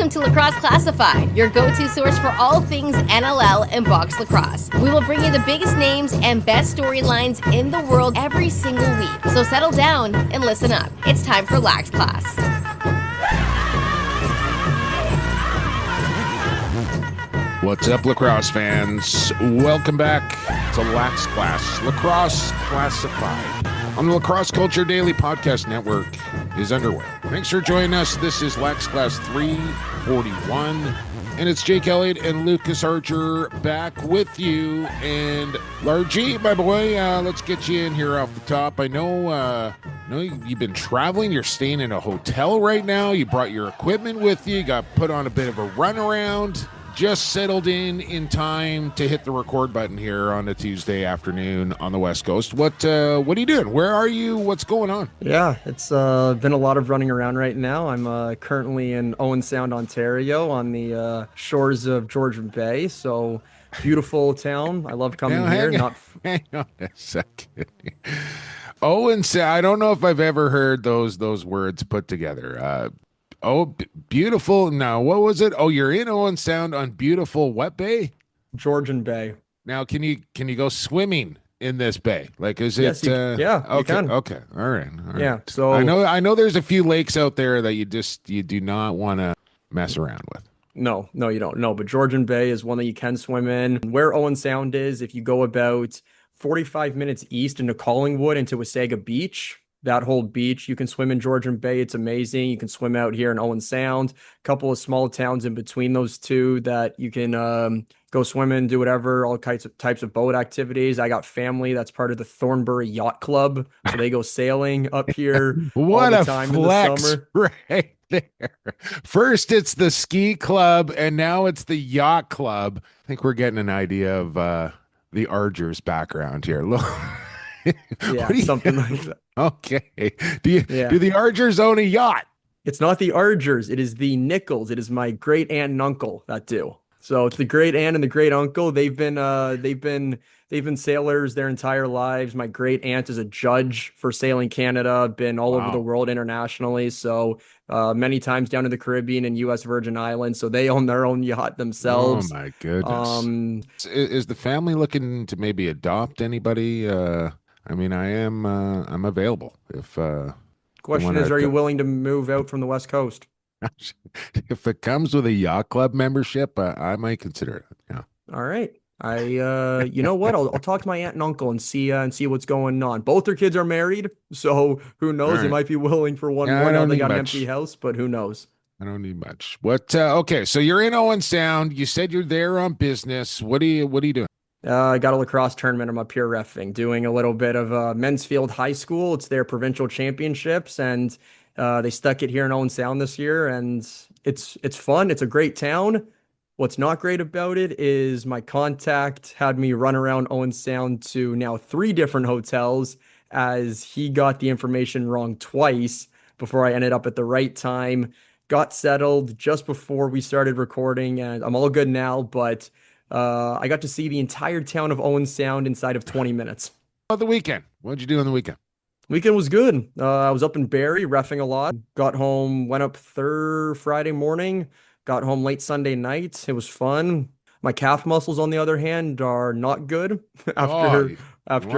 Welcome to Lacrosse Classified, your go-to source for all things NLL and box lacrosse. We will bring you the biggest names and best storylines in the world every single week. So settle down and listen up. It's time for Lax Class. What's up, lacrosse fans? Welcome back to Lax Class, Lacrosse Classified on the Lacrosse Culture Daily Podcast Network is underway. Thanks for joining us. This is Lax Class 341, and it's Jake Elliott and Lucas Archer back with you. And Largy, my boy, let's get you in here off the top. I know you've been traveling. You're staying in a hotel right now. You brought your equipment with you. You got put on a bit of a runaround. Just settled in time to hit the record button here on a Tuesday afternoon on the West Coast. What are you doing? Where are you? What's going on? Yeah, it's been a lot of running around right now. I'm currently in Owen Sound, Ontario, on the shores of Georgian Bay. So beautiful town. I love coming here. Hang on a second. Owen Sound. I don't know if I've ever heard those words put together. Beautiful. Now, what was it? Oh, you're in Owen Sound on beautiful what bay? Georgian Bay. Now, can you go swimming in this bay? Like, is yes, it? Yeah, okay, you can. Okay, all right. Yeah. So I know. There's a few lakes out there that you do not want to mess around with. No, you don't. No, but Georgian Bay is one that you can swim in. Where Owen Sound is, if you go about 45 minutes east into Collingwood into Wasaga Beach. That whole beach, you can swim in Georgian Bay. It's amazing. You can swim out here in Owen Sound. A couple of small towns in between those two that you can go swimming, do whatever, all types of boat activities. I got family that's part of the Thornbury Yacht Club, so they go sailing up here what all the a time flex in the summer. Right there. First it's the ski club, and now it's the yacht club. I think we're getting an idea of the Argers background here. Look. Yeah, something like that. Okay. Do the Argers own a yacht? It's not the Argers. It is the Nichols. It is my great aunt and uncle that do. So it's the great aunt and the great uncle. They've been sailors their entire lives. My great aunt is a judge for Sailing Canada, been all over the world internationally. So many times down in the Caribbean and U.S. Virgin Islands. So they own their own yacht themselves. Oh my goodness. Is the family looking to maybe adopt anybody? I mean, I'm available if. Question is, are you willing to move out from the West Coast? If it comes with a yacht club membership, I might consider it. Yeah. All right. You know what? I'll talk to my aunt and uncle and see what's going on. Both their kids are married, so who knows? Right. They might be willing for one more. Now they got an empty house, but who knows? I don't need much. What? Okay, so you're in Owen Sound. You said you're there on business. What are you doing? I got a lacrosse tournament. I'm up here reffing, doing a little bit of men's field high school. It's their provincial championships, and they stuck it here in Owen Sound this year, and it's fun. It's a great town. What's not great about it is my contact had me run around Owen Sound to now 3 different hotels, as he got the information wrong twice before I ended up at the right time. Got settled just before we started recording, and I'm all good now, but I got to see the entire town of Owen Sound inside of 20 minutes. How about the weekend? What'd you do on the weekend? Weekend was good. I was up in Barrie, reffing a lot. Got home, went up Friday morning, got home late Sunday night. It was fun. My calf muscles, on the other hand, are not good after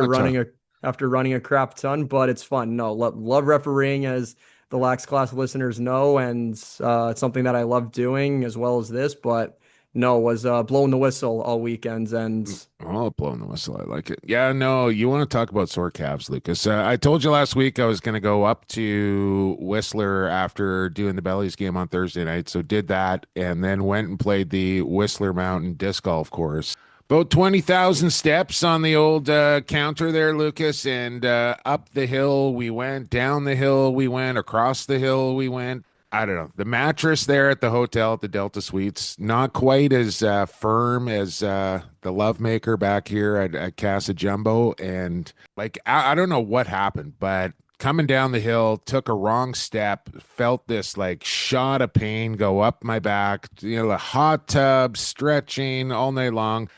running a crap ton, but it's fun. No, love refereeing, as the Lax Class listeners know, and it's something that I love doing as well as this, but no, was blowing the whistle all weekends. And blowing the whistle, I like it. Yeah, no, you want to talk about sore calves, Lucas. I told you last week I was going to go up to Whistler after doing the Bellies game on Thursday night, so did that, and then went and played the Whistler Mountain disc golf course. About 20,000 steps on the old counter there, Lucas, and up the hill we went, down the hill we went, across the hill we went. I don't know. The mattress there at the hotel at the Delta Suites, not quite as firm as the Lovemaker back here at Casa Jumbo. And like, I don't know what happened, but coming down the hill, took a wrong step, felt this like shot of pain go up my back, a hot tub, stretching all night long.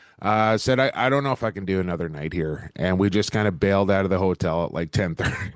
Said, I don't know if I can do another night here. And we just kind of bailed out of the hotel at like 10:30.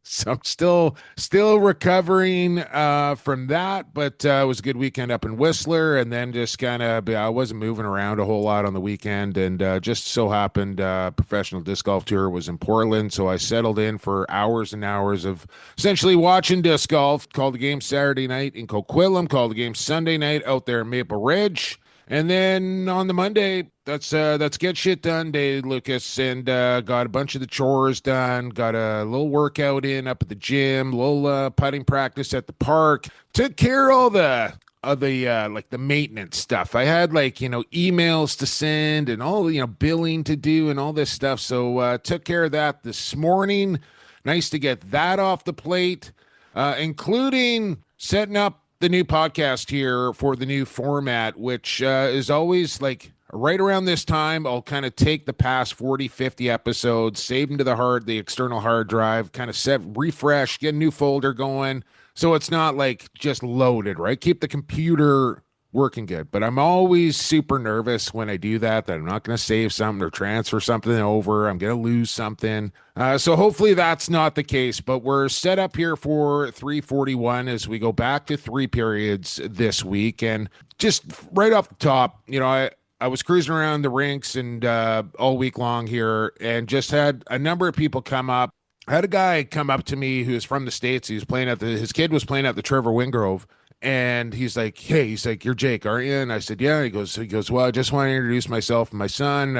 So I'm still recovering from that, but it was a good weekend up in Whistler, and then just kind of I wasn't moving around a whole lot on the weekend, and just so happened professional disc golf tour was in Portland, so I settled in for hours and hours of essentially watching disc golf. Called the game Saturday night in Coquitlam, called the game Sunday night out there in Maple Ridge. And then on the Monday, that's get shit done day, Lucas, and got a bunch of the chores done. Got a little workout in up at the gym, little putting practice at the park. Took care of all the like the maintenance stuff. I had emails to send and all billing to do and all this stuff. So took care of that this morning. Nice to get that off the plate, including setting up the new podcast here for the new format, which is always like right around this time. I'll kind of take the past 40, 50 episodes, save them to the external hard drive, kind of refresh, get a new folder going. So it's not like just loaded, right? Keep the computer working good. But I'm always super nervous when I do that I'm not going to save something or transfer something over. I'm going to lose something. So hopefully that's not the case, but we're set up here for 341 as we go back to 3 periods this week. And just right off the top, I was cruising around the rinks and all week long here and just had a number of people come up. I had a guy come up to me who's from the States. He was playing his kid was playing at the Trevor Wingrove. And he's like, hey, you're Jake, aren't you? And I said, yeah. He goes, well, I just want to introduce myself and my son.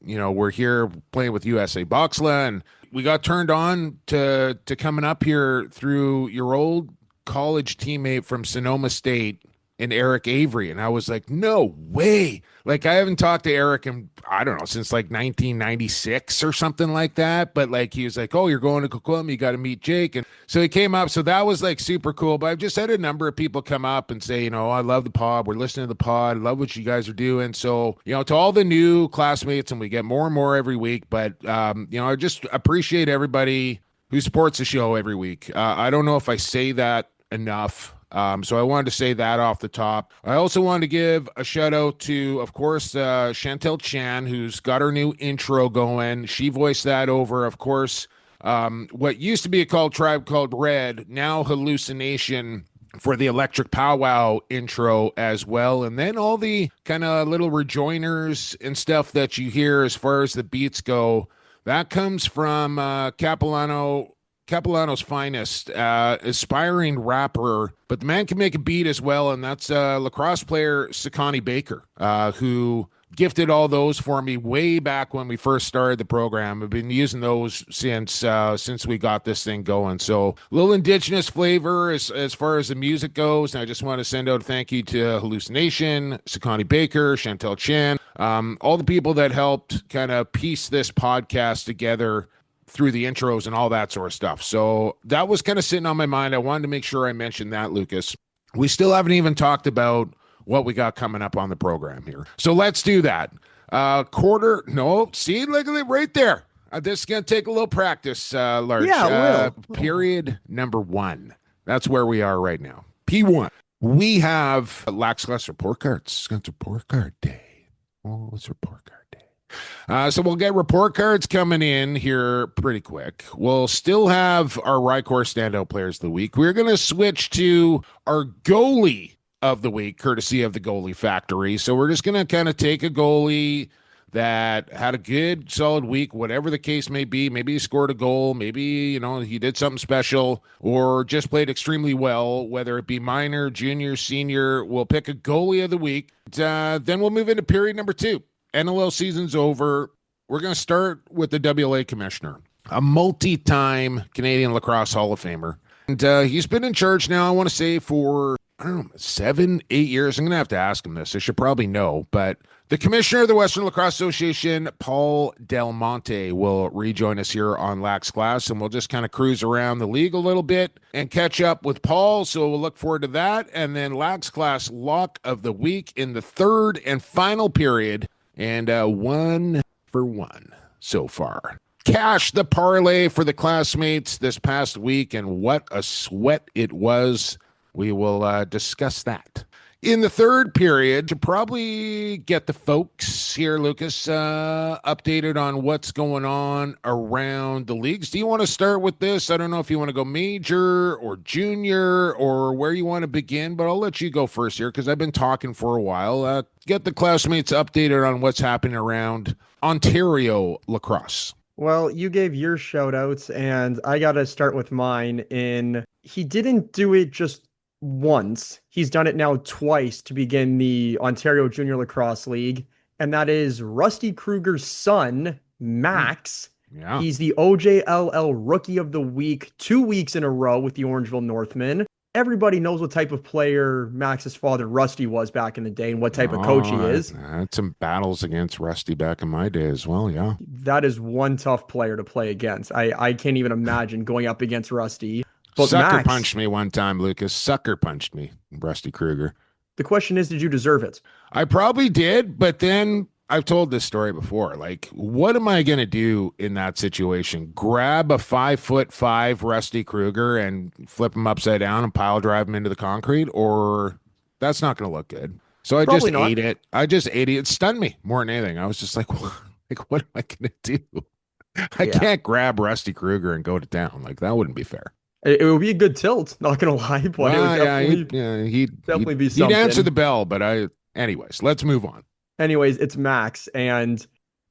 We're here playing with USA Boxla, and we got turned on to coming up here through your old college teammate from Sonoma State and Eric Avery. And I was like, no way. Like, I haven't talked to Eric in, I don't know, since like 1996 or something like that. But like, he was like, oh, you're going to Coquitlam, you got to meet Jake. And so he came up. So that was like super cool. But I've just had a number of people come up and say, I love the pod. We're listening to the pod. I love what you guys are doing. So, to all the new classmates, and we get more and more every week. But, I just appreciate everybody who supports the show every week. I don't know if I say that enough. So I wanted to say that off the top. I also wanted to give a shout out to, of course, Chantel Chan, who's got her new intro going. She voiced that over, of course, what used to be a Tribe Called Red, now Hallucination for the Electric Powwow intro as well. And then all the kind of little rejoiners and stuff that you hear as far as the beats go, that comes from Capilano's finest, aspiring rapper, but the man can make a beat as well, and that's lacrosse player Sakani Baker, who gifted all those for me way back when we first started the program. I've been using those since we got this thing going. So a little indigenous flavor as far as the music goes, and I just want to send out a thank you to Hallucination, Sakani Baker, Chantel Chan, all the people that helped kind of piece this podcast together through the intros and all that sort of stuff. So that was kind of sitting on my mind. I wanted to make sure I mentioned that, Lucas. We still haven't even talked about what we got coming up on the program here. So let's do that. See, look at it right there. This is going to take a little practice, Large. Yeah, it will. Period number 1. That's where we are right now. P1. We have Lax Class Report Cards. It's report card day. Oh, it's report card day. So we'll get report cards coming in here pretty quick. We'll still have our Rycor standout players of the week. We're going to switch to our goalie of the week, courtesy of the Goalie Factory. So we're just going to kind of take a goalie that had a good, solid week, whatever the case may be. Maybe he scored a goal. Maybe, he did something special or just played extremely well, whether it be minor, junior, senior. We'll pick a goalie of the week. Then we'll move into period number 2. NLL season's over. We're going to start with the WLA commissioner, a multi-time Canadian Lacrosse Hall of Famer. And he's been in charge now, I want to say, for, 7, 8 years. I'm going to have to ask him this. I should probably know. But the commissioner of the Western Lacrosse Association, Paul Dal Monte, will rejoin us here on Lax Class, and we'll just kind of cruise around the league a little bit and catch up with Paul. So we'll look forward to that. And then Lax Class Lock of the Week in the 3rd and final period. And 1 for 1 so far. Cash the parlay for the classmates this past week, and what a sweat it was. We will discuss that In the third period, to probably get the folks here, Lucas, updated on what's going on around the leagues. Do you want to start with this? I don't know if you want to go major or junior or where you want to begin, but I'll let you go first here because I've been talking for a while. Get the classmates updated on what's happening around Ontario lacrosse. Well, you gave your shout outs, and I got to start with mine. He didn't do it just once. He's done it now twice to begin the Ontario Junior Lacrosse League, and that is Rusty Kruger's son, Max. Yeah. He's the OJLL Rookie of the Week 2 weeks in a row with the Orangeville Northmen. Everybody knows what type of player Max's father, Rusty, was back in the day and what type of coach he is. I had some battles against Rusty back in my day as well, yeah. That is one tough player to play against. I can't even imagine going up against Rusty. But Sucker Max, punched me one time, Lucas. Sucker punched me, Rusty Kruger. the question is, did you deserve it? I probably did, but then I've told this story before. Like, what am I going to do in that situation? Grab a 5'5" Rusty Kruger and flip him upside down and pile drive him into the concrete? Or that's not going to look good. So I Probably just not. ate it. It stunned me more than anything. I was just like, what am I going to do? I can't grab Rusty Kruger and go to town. Like, that wouldn't be fair. It would be a good tilt, not gonna lie, but it would definitely be something. He'd answer the bell, but anyways, let's move on. Anyways, it's Max, and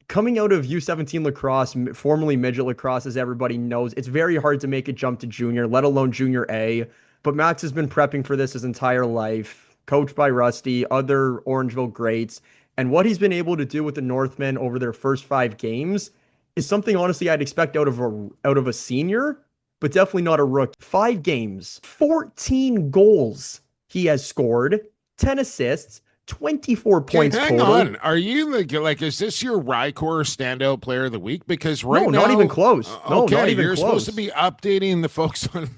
coming out of U17 lacrosse, formerly midget lacrosse, as everybody knows, it's very hard to make a jump to junior, let alone junior A. But Max has been prepping for this his entire life, coached by Rusty, other Orangeville greats, and what he's been able to do with the Northmen over their first 5 games is something honestly I'd expect out of a senior, but definitely not a rookie. 5 games, 14 goals he has scored, 10 assists, 24 points hang total. on. Are you like, is this your Rycor standout player of the week? Because right now, not even close. No, okay, not even you're close. supposed to be updating the folks on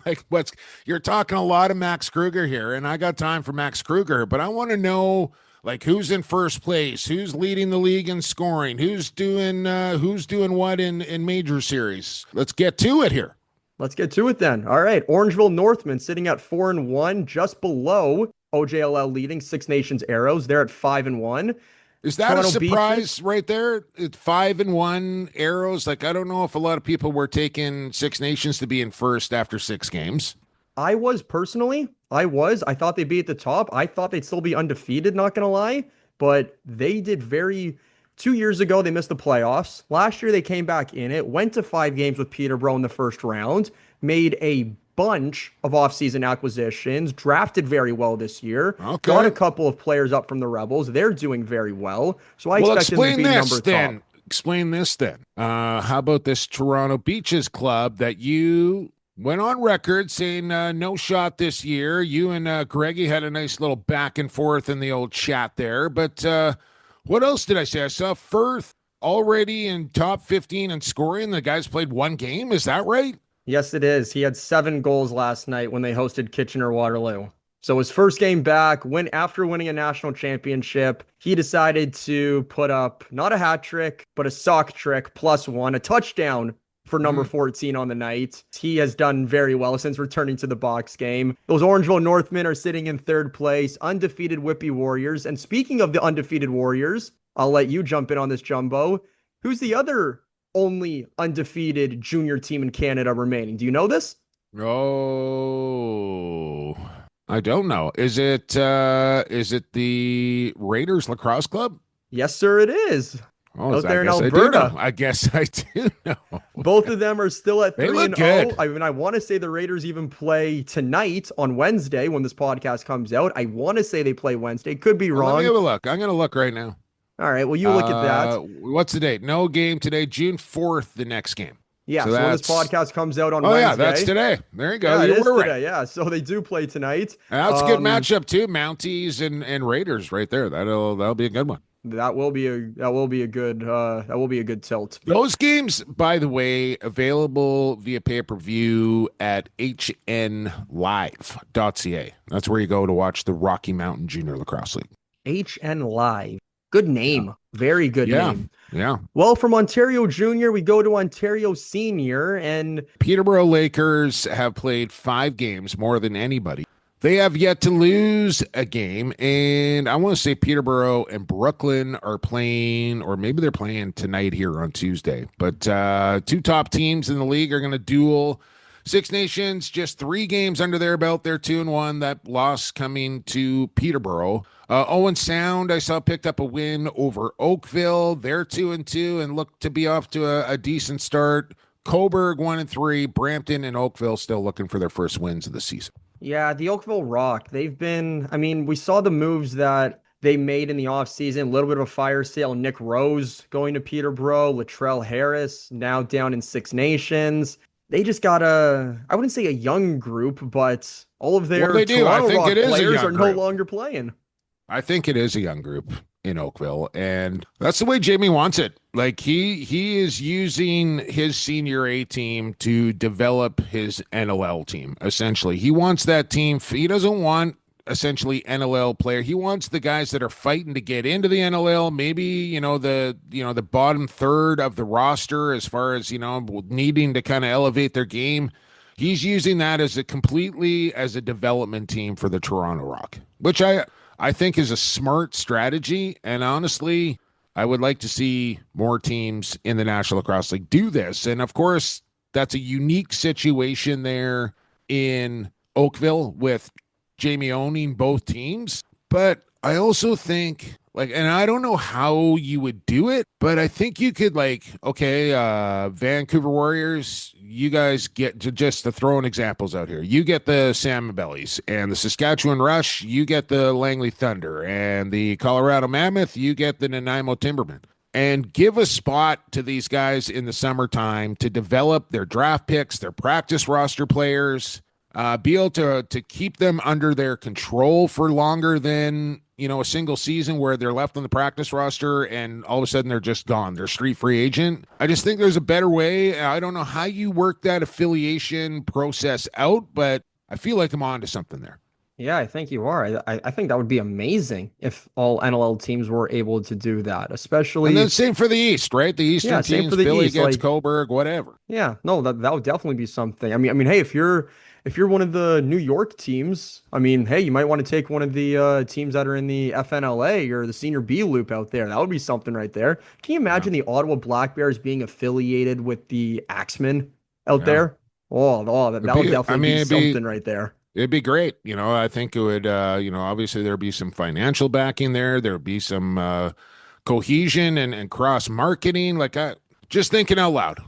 you're talking a lot of Max Kruger here, and I got time for Max Kruger, but I want to know like who's in first place, who's leading the league in scoring, who's doing what in major series. Let's get to it here. Let's get to it then. All right, Orangeville Northmen sitting at 4-1, just below OJLL leading Six Nations Arrows. They're at 5-1. Is that Toronto a surprise Beaches, right there? It's 5-1 Arrows. Like, I don't know if a lot of people were taking Six Nations to be in first after 6 games. I was personally. I thought they'd be at the top. I thought they'd still be undefeated, not going to lie. But they did 2 years ago, they missed the playoffs. Last year, they came back in it, went to 5 games with Peterborough in the first round, made a bunch of offseason acquisitions, drafted very well this year, got a couple of players up from the Rebels. They're doing very well. So I expect them to be number top. Explain this then. How about this Toronto Beaches club that you went on record saying no shot this year? You and Greggy had a nice little back and forth in the old chat there, but what else did I say? I saw Firth already in top 15 in scoring. The guy's played 1 game. Is that right? Yes, it is. He had 7 goals last night when they hosted Kitchener-Waterloo. So his first game back, after winning a national championship, he decided to put up not a hat trick, but a sock trick +1, a touchdown for number 14 on the night. He has done very well since returning to the box game. Those Orangeville Northmen are sitting in 3rd place, undefeated Whippy Warriors. And speaking of the undefeated Warriors, I'll let you jump in on this, Jumbo. Who's the other only undefeated junior team in Canada remaining? Do you know this? Oh, I don't know. Is it the Raiders Lacrosse Club? Yes, sir, it is. Oh, out there in Alberta. I guess I do know. Both of them are still at 3-0. Good. I want to say the Raiders even play tonight on Wednesday when this podcast comes out. I want to say they play Wednesday. Could be wrong. Let me have a look. I'm going to look right now. All right, well, you look at that. What's the date? No game today. June 4th, the next game. Yeah, so when this podcast comes out on Wednesday. Oh, yeah, that's today. There you go. Yeah, you were today. right. Yeah, so they do play tonight. That's a good matchup, too. Mounties and Raiders right there. That'll be a good one. That will be a good tilt. Those games, by the way, available via pay-per-view at hnlive.ca. That's where you go to watch the Rocky Mountain Junior Lacrosse League. HN Live. Good name. Yeah. Very good name. Yeah. Well, from Ontario Junior, we go to Ontario Senior, and Peterborough Lakers have played 5 games, more than anybody. They have yet to lose a game, and I want to say Peterborough and Brooklyn are playing, or maybe they're playing tonight here on Tuesday. But two top teams in the league are going to duel. Six Nations, just 3 games under their belt. They're 2-1. That loss coming to Peterborough. Owen Sound, I saw, picked up a win over Oakville. They're 2-2 and look to be off to a decent start. Coburg 1-3. Brampton and Oakville still looking for their first wins of the season. Yeah, the Oakville Rock, they've been, I mean, we saw the moves that they made in the offseason, a little bit of a fire sale. Nick Rose going to Peterborough, Latrell Harris now down in Six Nations. They just got I wouldn't say a young group, but all of their Toronto Rock players are no longer playing. I think it is a young group in Oakville, and that's the way Jamie wants it. Like he is using his senior A team to develop his NLL team. Essentially, he wants that team. He doesn't want essentially NLL player. He wants the guys that are fighting to get into the NLL. Maybe the bottom third of the roster as far as needing to kind of elevate their game. He's using that as a development team for the Toronto Rock, which I think is a smart strategy. And honestly, I would like to see more teams in the National Lacrosse League do this. And of course, that's a unique situation there in Oakville with Jamie owning both teams. But I also think, and I don't know how you would do it, but I think you could, Vancouver Warriors, you guys get to throw in examples out here. You get the Salmon Bellies, and the Saskatchewan Rush, you get the Langley Thunder, and the Colorado Mammoth, you get the Nanaimo Timbermen. And give a spot to these guys in the summertime to develop their draft picks, their practice roster players, be able to keep them under their control for longer than a single season where they're left on the practice roster and all of a sudden they're just gone. They're street free agent. I just think there's a better way. I don't know how you work that affiliation process out, but I feel like I'm on to something there. Yeah, I think you are. I think that would be amazing if all NLL teams were able to do that, especially. And then same for the East, right? The Eastern teams, Philly against Coburg, whatever. Yeah, no, that would definitely be something. I mean, hey, if you're one of the New York teams, I mean, hey, you might want to take one of the teams that are in the FNLA or the Senior B Loop out there. That would be something right there. Can you imagine the Ottawa Black Bears being affiliated with the Axemen out there? Oh, that would definitely be something right there. It'd be great. I think it would, obviously there'd be some financial backing there. There'd be some cohesion and cross marketing. Just thinking out loud.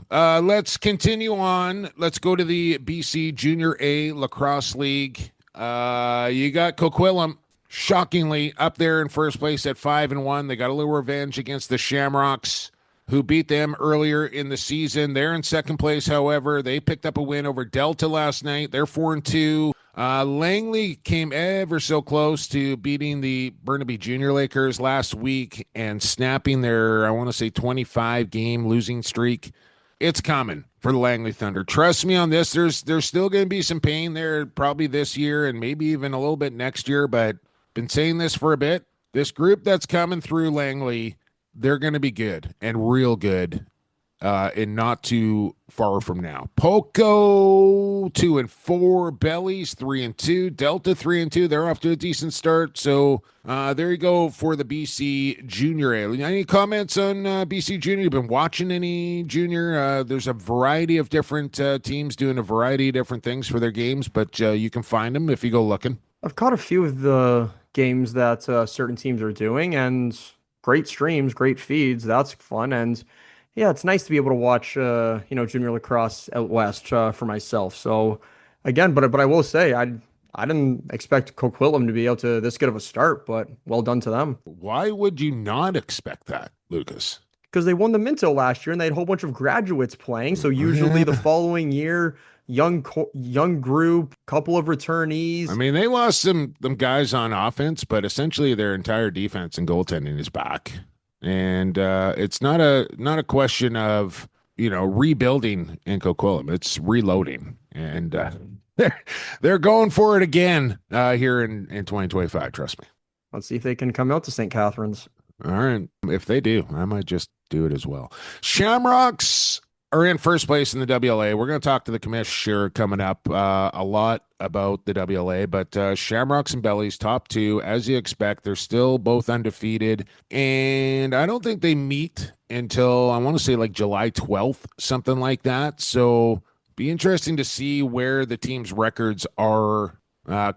Let's continue on. Let's go to the BC Junior A Lacrosse League. You got Coquitlam, shockingly, up there in first place at 5-1. They got a little revenge against the Shamrocks, who beat them earlier in the season. They're in second place, however. They picked up a win over Delta last night. They're 4-2. Langley came ever so close to beating the Burnaby Junior Lakers last week and snapping their, 25-game losing streak. It's coming for the Langley Thunder. Trust me on this. There's still going to be some pain there probably this year and maybe even a little bit next year, but been saying this for a bit. This group that's coming through Langley, they're going to be good and real good. And not too far from now. Poco 2-4, Bellies 3-2, Delta 3-2. They're off to a decent start. So there you go for the BC Junior A. Any comments on BC Junior? You've been watching any junior? There's a variety of different teams doing a variety of different things for their games, but you can find them if you go looking. I've caught a few of the games that certain teams are doing, and great streams, great feeds. That's fun. And yeah, it's nice to be able to watch, junior lacrosse out west for myself. So, again, but I will say, I didn't expect Coquitlam to be able to this good of a start, but well done to them. Why would you not expect that, Lucas? Because they won the Minto last year, and they had a whole bunch of graduates playing. So usually the following year, young group, couple of returnees. I mean, they lost them guys on offense, but essentially their entire defense and goaltending is back. And it's not a question of rebuilding in Coquitlam. It's reloading, and they're going for it again here in 2025. Trust me. Let's see if they can come out to St. Catharines. All right, if they do, I might just do it as well. Shamrocks are in first place in the WLA. We're going to talk to the commissioner coming up a lot about the WLA, but Shamrocks and Bellies, top two, as you expect. They're still both undefeated, and I don't think they meet until, I want to say, like July 12th, something like that. So be interesting to see where the team's records are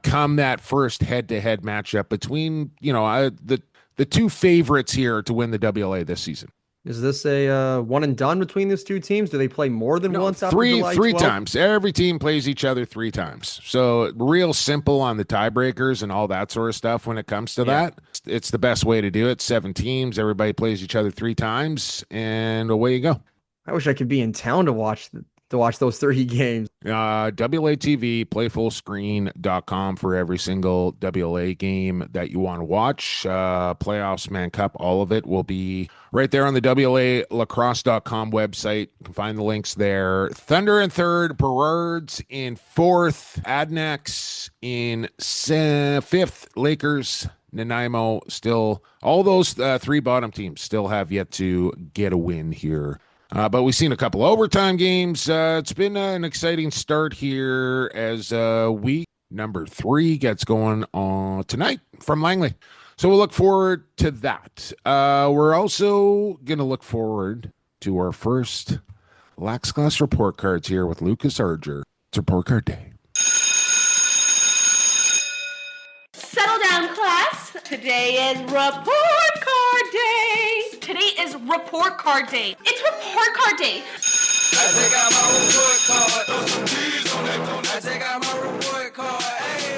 come that first head-to-head matchup between, the two favorites here to win the WLA this season. Is this a one and done between these two teams? Do they play more than once after three July three 12th? times. Every team plays each other 3 times. So real simple on the tiebreakers and all that sort of stuff when it comes to that. It's the best way to do it. 7 teams, everybody plays each other 3 times, and away you go. I wish I could be in town to watch those 30 games. WLA TV, playfullscreen.com for every single WLA game that you want to watch. Playoffs, Man Cup, all of it will be right there on the WLAlacrosse.com website. You can find the links there. Thunder in third, Burrards in fourth, Adnax in fifth, Lakers, Nanaimo still. All those 3 bottom teams still have yet to get a win here. But we've seen a couple overtime games. It's been an exciting start here as week number 3 gets going on tonight from Langley. So we'll look forward to that. We're also going to look forward to our first Lax Class Report Cards here with Lucas Arger. It's Report Card Day. Settle down, class. Today is Report Card Day. Today is Report Card Day. It's Report Card Day. I take out my report card. Throw some D's on that cone. I take out my report card. Hey.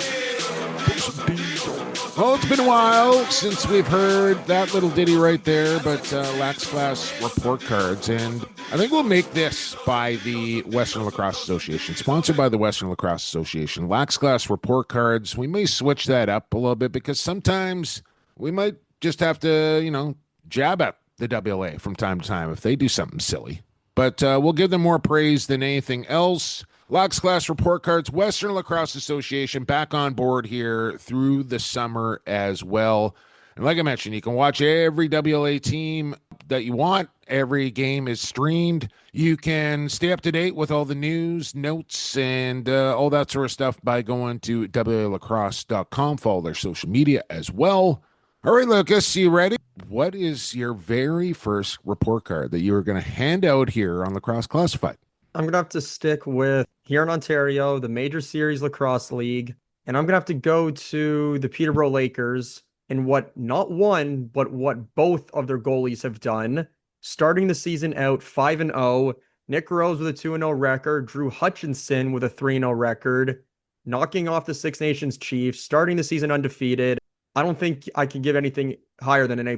Well, it's been a while since we've heard that little ditty right there, but Lax Class Report Cards, and I think we'll make this by the Western Lacrosse Association, sponsored by the Western Lacrosse Association. Lax Class Report Cards, we may switch that up a little bit because sometimes we might just have to, jab at the WLA from time to time if they do something silly. But we'll give them more praise than anything else. Lax Class Report Cards, Western Lacrosse Association, back on board here through the summer as well. And like I mentioned, you can watch every WLA team that you want. Every game is streamed. You can stay up to date with all the news, notes, and all that sort of stuff by going to WLAlacrosse.com. Follow their social media as well. All right, Lucas, you ready? What is your very first report card that you are going to hand out here on Lacrosse Classified? I'm going to have to stick with here in Ontario, the Major Series Lacrosse League, and I'm going to have to go to the Peterborough Lakers and what not one, but what both of their goalies have done. Starting the season out 5-0, Nick Rose with a 2-0 record, Drew Hutchinson with a 3-0 record, knocking off the Six Nations Chiefs, starting the season undefeated. I don't think I can give anything higher than an A+.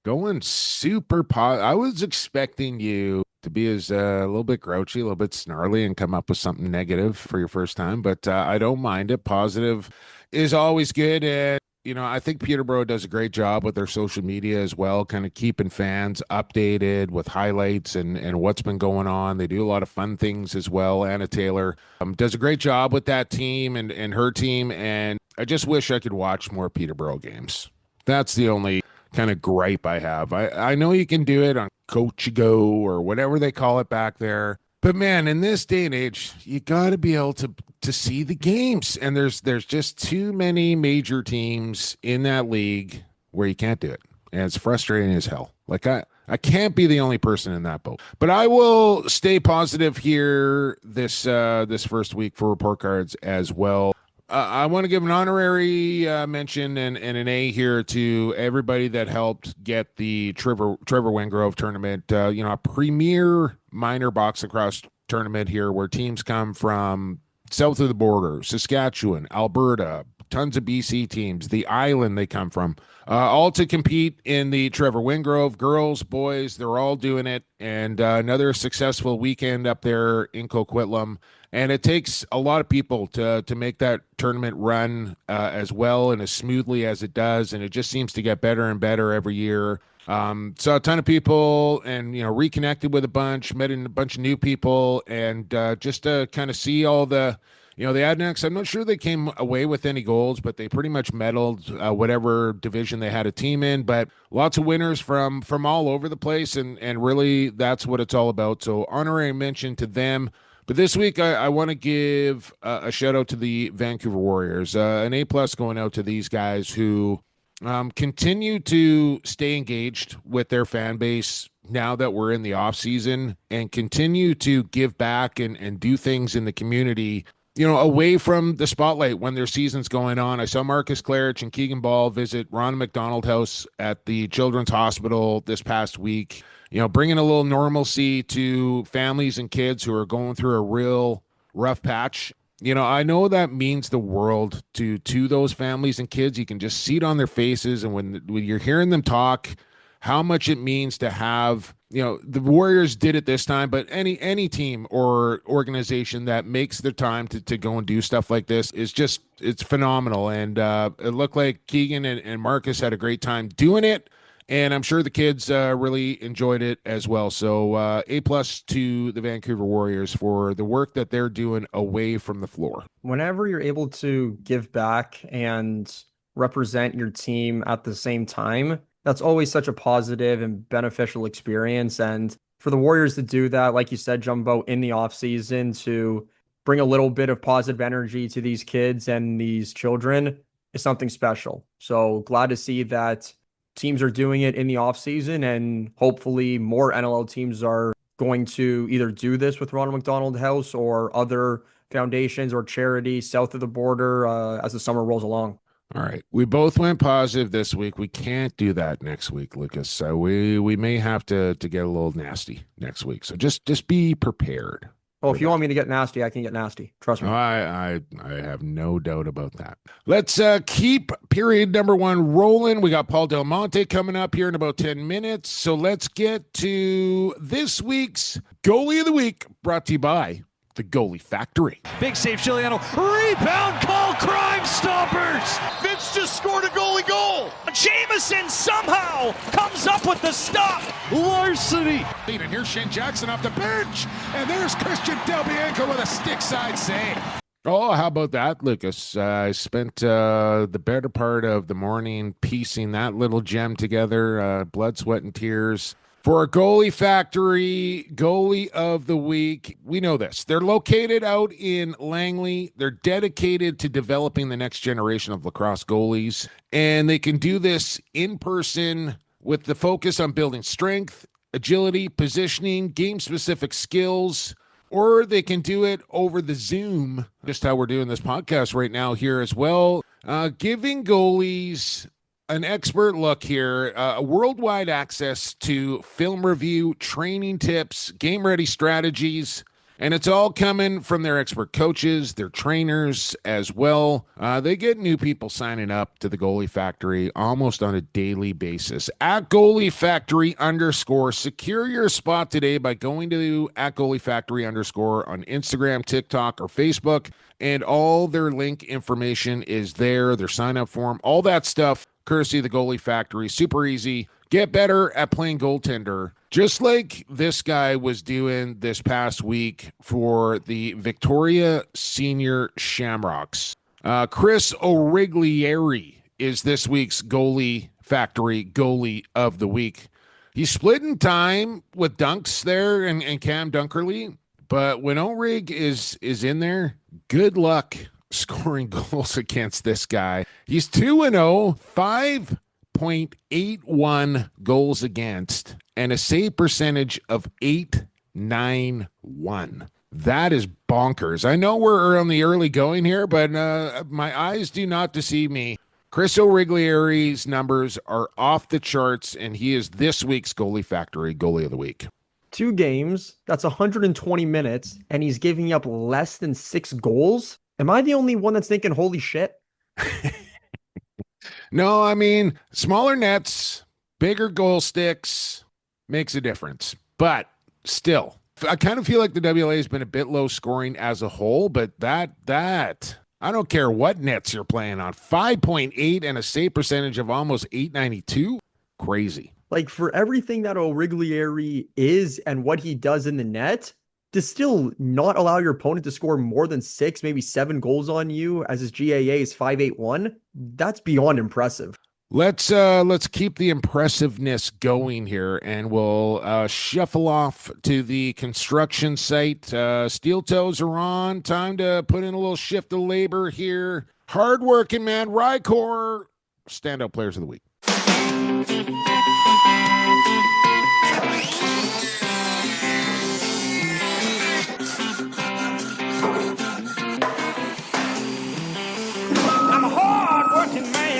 Going super positive. I was expecting you to be a little bit grouchy, a little bit snarly, and come up with something negative for your first time, but I don't mind it. Positive is always good, and I think Peterborough does a great job with their social media as well, kind of keeping fans updated with highlights and what's been going on. They do a lot of fun things as well. Anna Taylor does a great job with that team and her team, and I just wish I could watch more Peterborough games. That's the only kind of gripe I have. I know you can do it on Coach Go or whatever they call it back there, but man, in this day and age, you got to be able to see the games, and there's just too many major teams in that league where you can't do it, and it's frustrating as hell. Like I can't be the only person in that boat, but I will stay positive here this first week for report cards as well. I want to give an honorary mention and an A here to everybody that helped get the Trevor Wingrove tournament, a premier minor box lacrosse tournament here where teams come from south of the border, Saskatchewan, Alberta, tons of BC teams, the island they come from, all to compete in the Trevor Wingrove. Girls, boys, they're all doing it. And another successful weekend up there in Coquitlam. And it takes a lot of people to make that tournament run as well and as smoothly as it does. And it just seems to get better and better every year. Saw a ton of people and, reconnected with a bunch, met a bunch of new people, and just to kind of see all the the Adnecks, I'm not sure they came away with any goals, but they pretty much medaled whatever division they had a team in. But lots of winners from all over the place, and really that's what it's all about. So honorary mention to them. But this week, I want to give a shout out to the Vancouver Warriors. An A+ going out to these guys who continue to stay engaged with their fan base now that we're in the off season, and continue to give back and do things in the community, away from the spotlight when their season's going on. I saw Marcus Clarich and Keegan Ball visit Ron McDonald House at the Children's Hospital this past week, bringing a little normalcy to families and kids who are going through a real rough patch. I know that means the world to those families and kids. You can just see it on their faces, and when you're hearing them talk, how much it means to have, the Warriors did it this time, but any team or organization that makes their time to go and do stuff like this is just, it's phenomenal. And it looked like Keegan and Marcus had a great time doing it, and I'm sure the kids really enjoyed it as well. So A+ to the Vancouver Warriors for the work that they're doing away from the floor. Whenever you're able to give back and represent your team at the same time, that's always such a positive and beneficial experience. And for the Warriors to do that, like you said, Jumbo, in the off season, to bring a little bit of positive energy to these kids and these children is something special. So glad to see that teams are doing it in the off season, and hopefully more NLL teams are going to either do this with Ronald McDonald House or other foundations or charities south of the border as the summer rolls along. All right. We both went positive this week. We can't do that next week, Lucas. So we may have to get a little nasty next week. So just be prepared. Oh, if you want me to get nasty, I can get nasty. Trust me. I have no doubt about that. Let's keep period number 1 rolling. We got Paul Dal Monte coming up here in about 10 minutes. So let's get to this week's Goalie of the Week, brought to you by the Goalie Factory. Big save, Giuliano. Rebound call, Crime Stoppers. Vince just scored a goalie goal. Jameson somehow comes up with the stop. Larceny. And here's Shane Jackson off the bench. And there's Christian Del Bianco with a stick side save. Oh, how about that, Lucas? I spent the better part of the morning piecing that little gem together, blood, sweat, and tears. For our Goalie Factory Goalie of the Week, we know this. They're located out in Langley. They're dedicated to developing the next generation of lacrosse goalies, and they can do this in person with the focus on building strength, agility, positioning, game-specific skills, or they can do it over the Zoom, just how we're doing this podcast right now here as well, giving goalies an expert look here, worldwide access to film review, training tips, game-ready strategies, and it's all coming from their expert coaches, their trainers as well. They get new people signing up to the Goalie Factory almost on a daily basis. At Goalie Factory _ secure your spot today by going to at Goalie Factory _ on Instagram, TikTok, or Facebook, and all their link information is there, their sign-up form, all that stuff. Courtesy of the Goalie Factory. Super easy. Get better at playing goaltender, just like this guy was doing this past week for the Victoria Senior Shamrocks. Chris O'Riglieri is this week's Goalie Factory Goalie of the Week. He's splitting time with Dunks there and Cam Dunkerley, but when O'Rig is in there, good luck scoring goals against this guy. He's 2-0, 5.81 goals against, and a save percentage of .891. That is bonkers. I know we're on the early going here, but my eyes do not deceive me. Chris O'Riglieri's numbers are off the charts, and he is this week's Goalie Factory Goalie of the Week. 2 games, that's 120 minutes, and he's giving up less than 6 goals? Am I the only one that's thinking, holy shit? No, I mean, smaller nets, bigger goal sticks makes a difference. But still, I kind of feel like the WLA has been a bit low scoring as a whole, but that, I don't care what nets you're playing on. 5.8 and a save percentage of almost .892. Crazy. Like, for everything that O'Riglieri is and what he does in the net, to still not allow your opponent to score more than 6, maybe 7 goals on you as his GAA is 5.81, that's beyond impressive. Let's keep the impressiveness going here, and we'll shuffle off to the construction site. Steel toes are on. Time to put in a little shift of labor here. Hardworking man, Rycor, standout players of the week. I'm a hard-working man.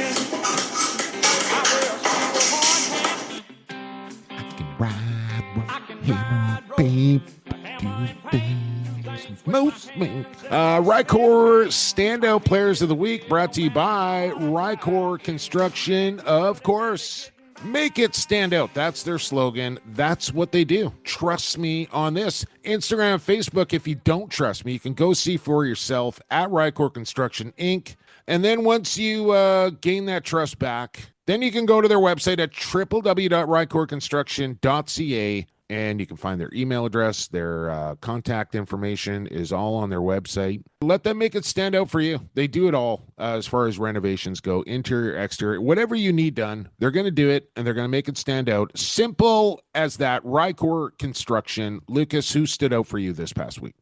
Rycor standout players of the week brought to you by Rycor Construction, of course. Make it stand out. That's their slogan. That's what they do. Trust me on this. Instagram and Facebook, if you don't trust me, you can go see for yourself at Rycor Construction Inc. And then once you gain that trust back, then you can go to their website at www.rycorconstruction.ca, and you can find their email address. Their contact information is all on their website. Let them make it stand out for you. They do it all as far as renovations go, interior, exterior, whatever you need done, they're going to do it, and they're going to make it stand out. Simple as that. Rycor Construction. Lucas, who stood out for you this past week?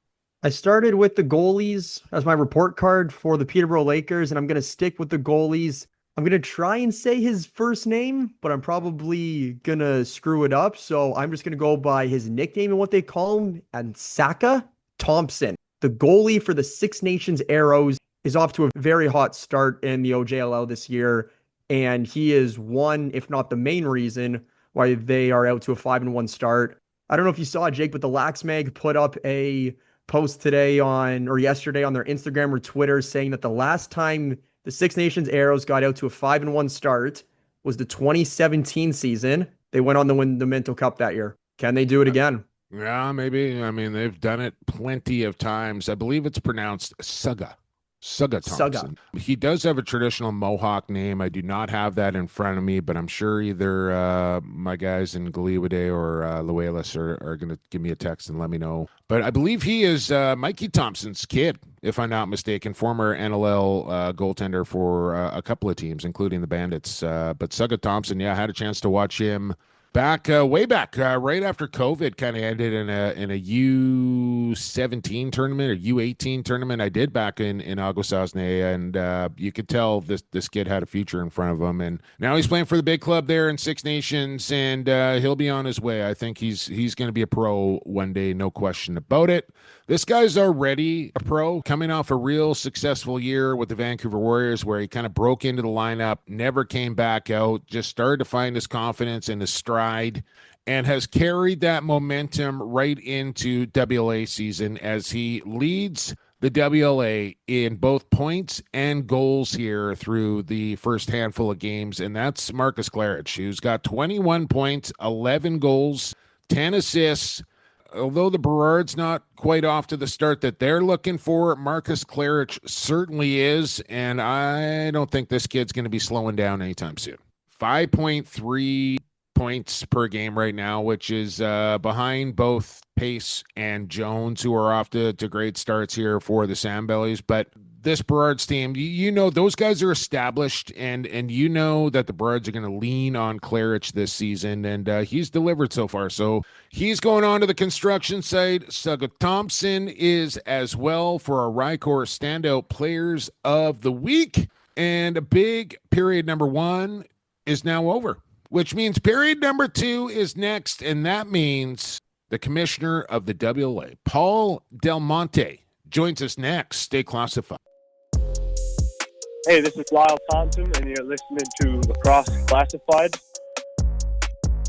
I started with the goalies as my report card for the Peterborough Lakers, and I'm going to stick with the goalies. I'm going to try and say his first name, but I'm probably going to screw it up. So I'm just going to go by his nickname and what they call him, and Saka Thompson. The goalie for the Six Nations Arrows is off to a very hot start in the OJLL this year. And he is one, if not the main reason why they are out to a 5-1 start. I don't know if you saw, Jake, but the Lax Mag put up a post today or yesterday on their Instagram or Twitter saying that the last time the Six Nations Arrows got out to a 5-1 start was the 2017 season. They went on to win the Minto Cup that year. Can they do it again? Yeah, maybe. I mean, they've done it plenty of times. I believe it's pronounced Suga Thompson. He does have a traditional Mohawk name. I do not have that in front of me, but I'm sure either my guys in Galiwade or Luelis are going to give me a text and let me know. But I believe he is Mikey Thompson's kid, if I'm not mistaken, former NLL goaltender for a couple of teams, including the Bandits. But Suga Thompson, I had a chance to watch him way back, right after COVID kind of ended in a U17 tournament or U18 tournament I did back in Augustosne, and you could tell this kid had a future in front of him, and now he's playing for the big club there in Six Nations, and he'll be on his way. I think he's going to be a pro one day, no question about it. This guy's already a pro, coming off a real successful year with the Vancouver Warriors, where he kind of broke into the lineup, never came back out, just started to find his confidence and his stride, and has carried that momentum right into WLA season as he leads the WLA in both points and goals here through the first handful of games, and that's Marcus Claridge, who's got 21 points, 11 goals, 10 assists. Although the Burrard's not quite off to the start that they're looking for, Marcus Claridge certainly is, and I don't think this kid's going to be slowing down anytime soon. 5.3 points per game right now, which is behind both Pace and Jones, who are off to great starts here for the Sandbellies. But this Burrard's team, you know, those guys are established, and you know that the Burrards are going to lean on Claridge this season, and he's delivered so far. So he's going on to the construction site. Suga Thompson is as well for our Rycor Standout Players of the Week. And a big period number 1 is now over, which means period number 2 is next, and that means the commissioner of the WLA, Paul Dal Monte, joins us next. Stay classified. Hey, this is Lyle Thompson, and you're listening to Lacrosse Classified.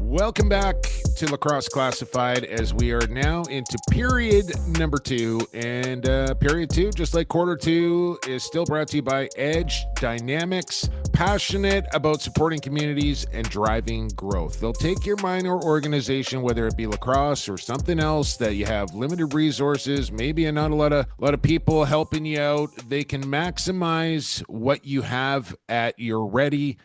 Welcome back to Lacrosse Classified, as we are now into period number 2. And period 2, just like quarter 2, is still brought to you by Edge Dynamics, passionate about supporting communities and driving growth. They'll take your minor organization, whether it be lacrosse or something else that you have limited resources, maybe not a lot of people helping you out. They can maximize what you have at your ready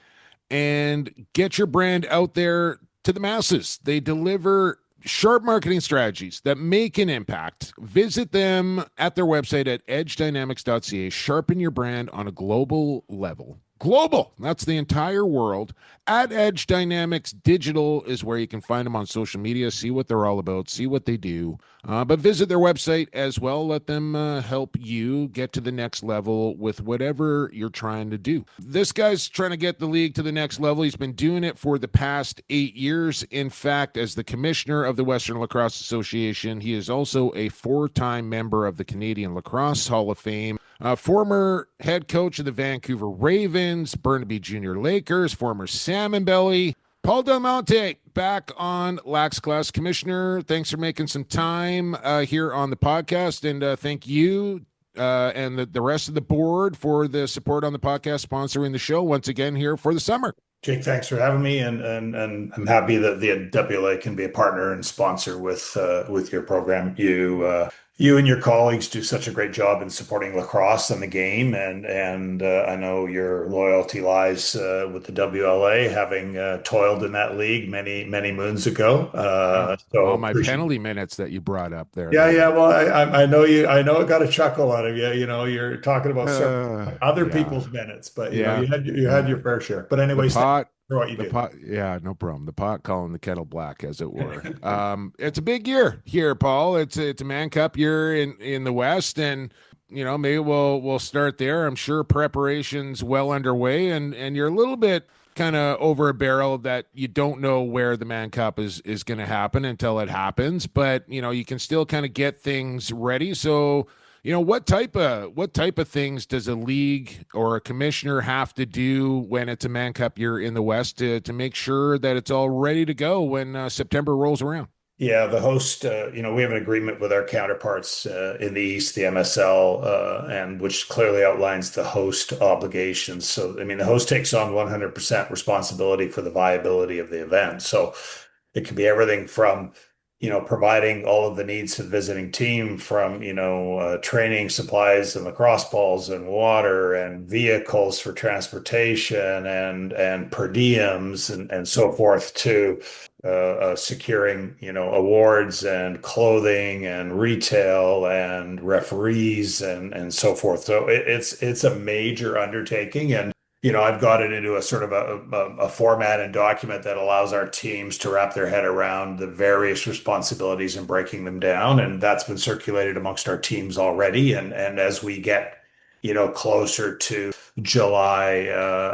and get your brand out there to the masses. They deliver sharp marketing strategies that make an impact. Visit them at their website at edgedynamics.ca. Sharpen your brand on a global level. Global, that's the entire world. At Edge Dynamics Digital is where you can find them on social media, see what they're all about, see what they do. But visit their website as well. Let them help you get to the next level with whatever you're trying to do. This guy's trying to get the league to the next level. He's been doing it for the past 8 years. In fact, as the commissioner of the Western Lacrosse Association, he is also a 4-time member of the Canadian Lacrosse Hall of Fame. Former head coach of the Vancouver Ravens, Burnaby Junior Lakers, former Salmon Belly. Paul Dal Monte back on Lax Class. Commissioner, thanks for making some time here on the podcast, and thank you and the rest of the board for the support on the podcast, sponsoring the show once again here for the summer. Jake, thanks for having me, and I'm happy that the WLA can be a partner and sponsor with your program. You and your colleagues do such a great job in supporting lacrosse and the game, and I know your loyalty lies with the WLA, having toiled in that league many moons ago. So all my penalty minutes that you brought up there. Yeah. Well, I know you. I know it got a chuckle out of you. You know, you're talking about other people's minutes, but you know, you had your fair share. But anyways, for what you do. Yeah, no problem. The pot calling the kettle black, as it were. It's a big year here, Paul. It's a Man Cup year in the West, and you know, maybe we'll start there. I'm sure preparations well underway, and you're a little bit kind of over a barrel that you don't know where the Man Cup is going to happen until it happens, but you know, you can still kind of get things ready. So, you know, what type of things does a league or a commissioner have to do when it's a Man Cup year in the West to make sure that it's all ready to go when September rolls around? Yeah, the host, we have an agreement with our counterparts in the East, the MSL, and which clearly outlines the host obligations. So, I mean, the host takes on 100% responsibility for the viability of the event. So it could be everything from providing all of the needs to the visiting team, from, training supplies and lacrosse balls and water and vehicles for transportation and per diems and so forth, to securing, awards and clothing and retail and referees and so forth. So it's a major undertaking, and I've got it into a sort of a format and document that allows our teams to wrap their head around the various responsibilities and breaking them down. And that's been circulated amongst our teams already. And as we get, closer to July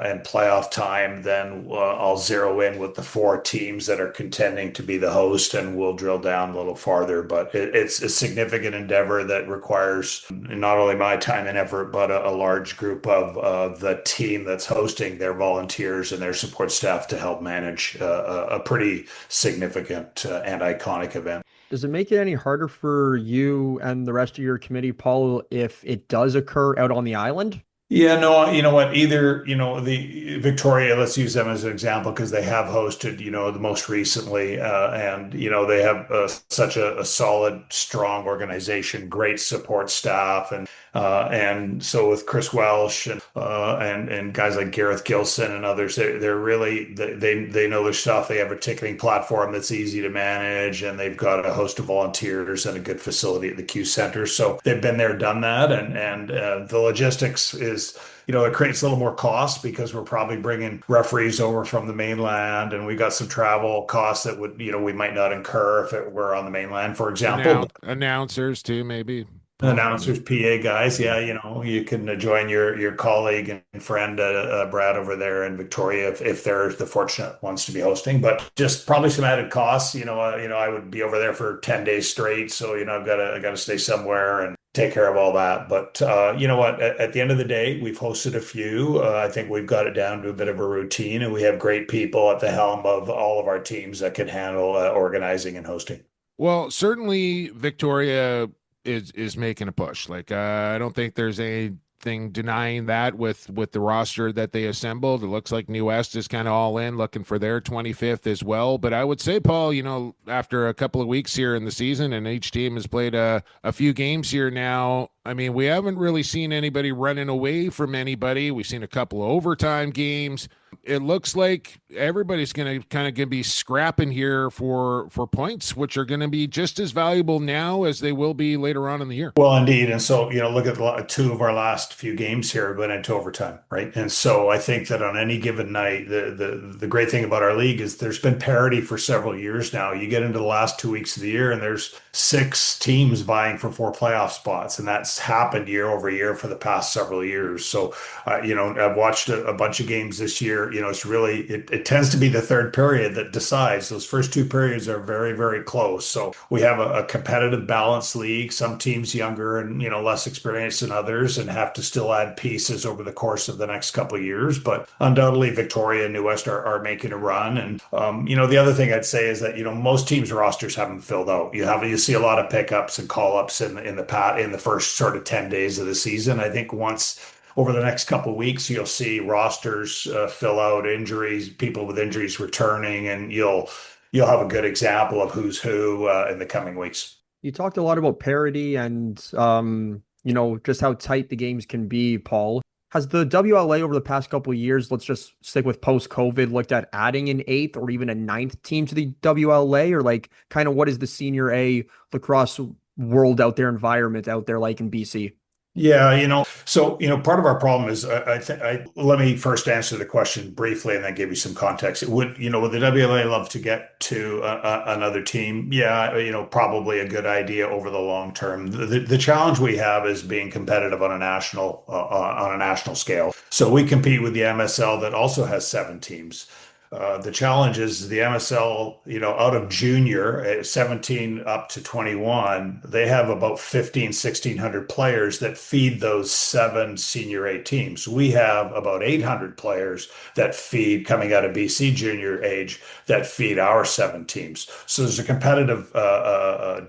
and playoff time, then I'll zero in with the 4 teams that are contending to be the host, and we'll drill down a little farther. But it's a significant endeavor that requires not only my time and effort, but a large group of the team that's hosting, their volunteers and their support staff, to help manage a pretty significant and iconic event. Does it make it any harder for you and the rest of your committee, Paul, if it does occur out on the island? Yeah, no, you know what? Either, the Victoria, let's use them as an example, because they have hosted, the most recently, and, they have such a solid, strong organization, great support staff. And so with Chris Welsh and guys like Gareth Gilson and others, they're really, they know their stuff. They have a ticketing platform that's easy to manage, and they've got a host of volunteers and a good facility at the Q Center. So they've been there, done that. And the logistics is, it creates a little more cost, because we're probably bringing referees over from the mainland, and we got some travel costs that would, we might not incur if it were on the mainland, for example. Announcers too, maybe. Announcers, PA guys. Yeah, you can join your colleague and friend, Brad over there in Victoria, if they're the fortunate ones to be hosting. But just probably some added costs. I would be over there for 10 days straight, so I've got to stay somewhere and take care of all that. But you know what? At the end of the day, we've hosted a few. I think we've got it down to a bit of a routine, and we have great people at the helm of all of our teams that can handle organizing and hosting. Well, certainly Victoria is making a push. Like, I don't think there's anything denying that with the roster that they assembled. It looks like New West is kind of all in, looking for their 25th as well. But I would say, Paul, after a couple of weeks here in the season, and each team has played a few games here now, I mean, we haven't really seen anybody running away from anybody. We've seen a couple of overtime games. it looks like everybody's going to kind of be scrapping here for points, which are going to be just as valuable now as they will be later on in the year. Well, indeed. And so, look at two of our last few games here went into overtime, right? And so I think that on any given night, the great thing about our league is there's been parity for several years now. You get into the last 2 weeks of the year and there's 6 teams vying for 4 playoff spots. And that's happened year over year for the past several years. So, I've watched a bunch of games this year. It's really, it tends to be the third period that decides. Those first 2 periods are very, very close. So we have a competitive balanced league. Some teams younger and less experienced than others and have to still add pieces over the course of the next couple of years, but undoubtedly Victoria and New West are making a run. And the other thing I'd say is that most teams' rosters haven't filled out. You see a lot of pickups and call-ups in the first sort of 10 days of the season. I think once over the next couple of weeks you'll see rosters fill out, injuries, people with injuries returning, and you'll have a good example of who's who in the coming weeks. You talked a lot about parity and, just how tight the games can be, Paul. Has the WLA over the past couple of years, let's just stick with post-COVID, looked at adding an 8th or even a 9th team to the WLA? Or kind of what is the Senior A lacrosse world out there, environment out there like in BC? Yeah, so part of our problem is let me first answer the question briefly and then give you some context. Would the WLA love to get to another team? Yeah, probably a good idea over the long term. The challenge we have is being competitive on a national scale. So we compete with the MSL that also has 7 teams. The challenge is the MSL, out of junior 17 up to 21, they have about 1,600 players that feed those 7 Senior A teams. We have about 800 players that feed coming out of BC junior age that feed our 7 teams. So there's a competitive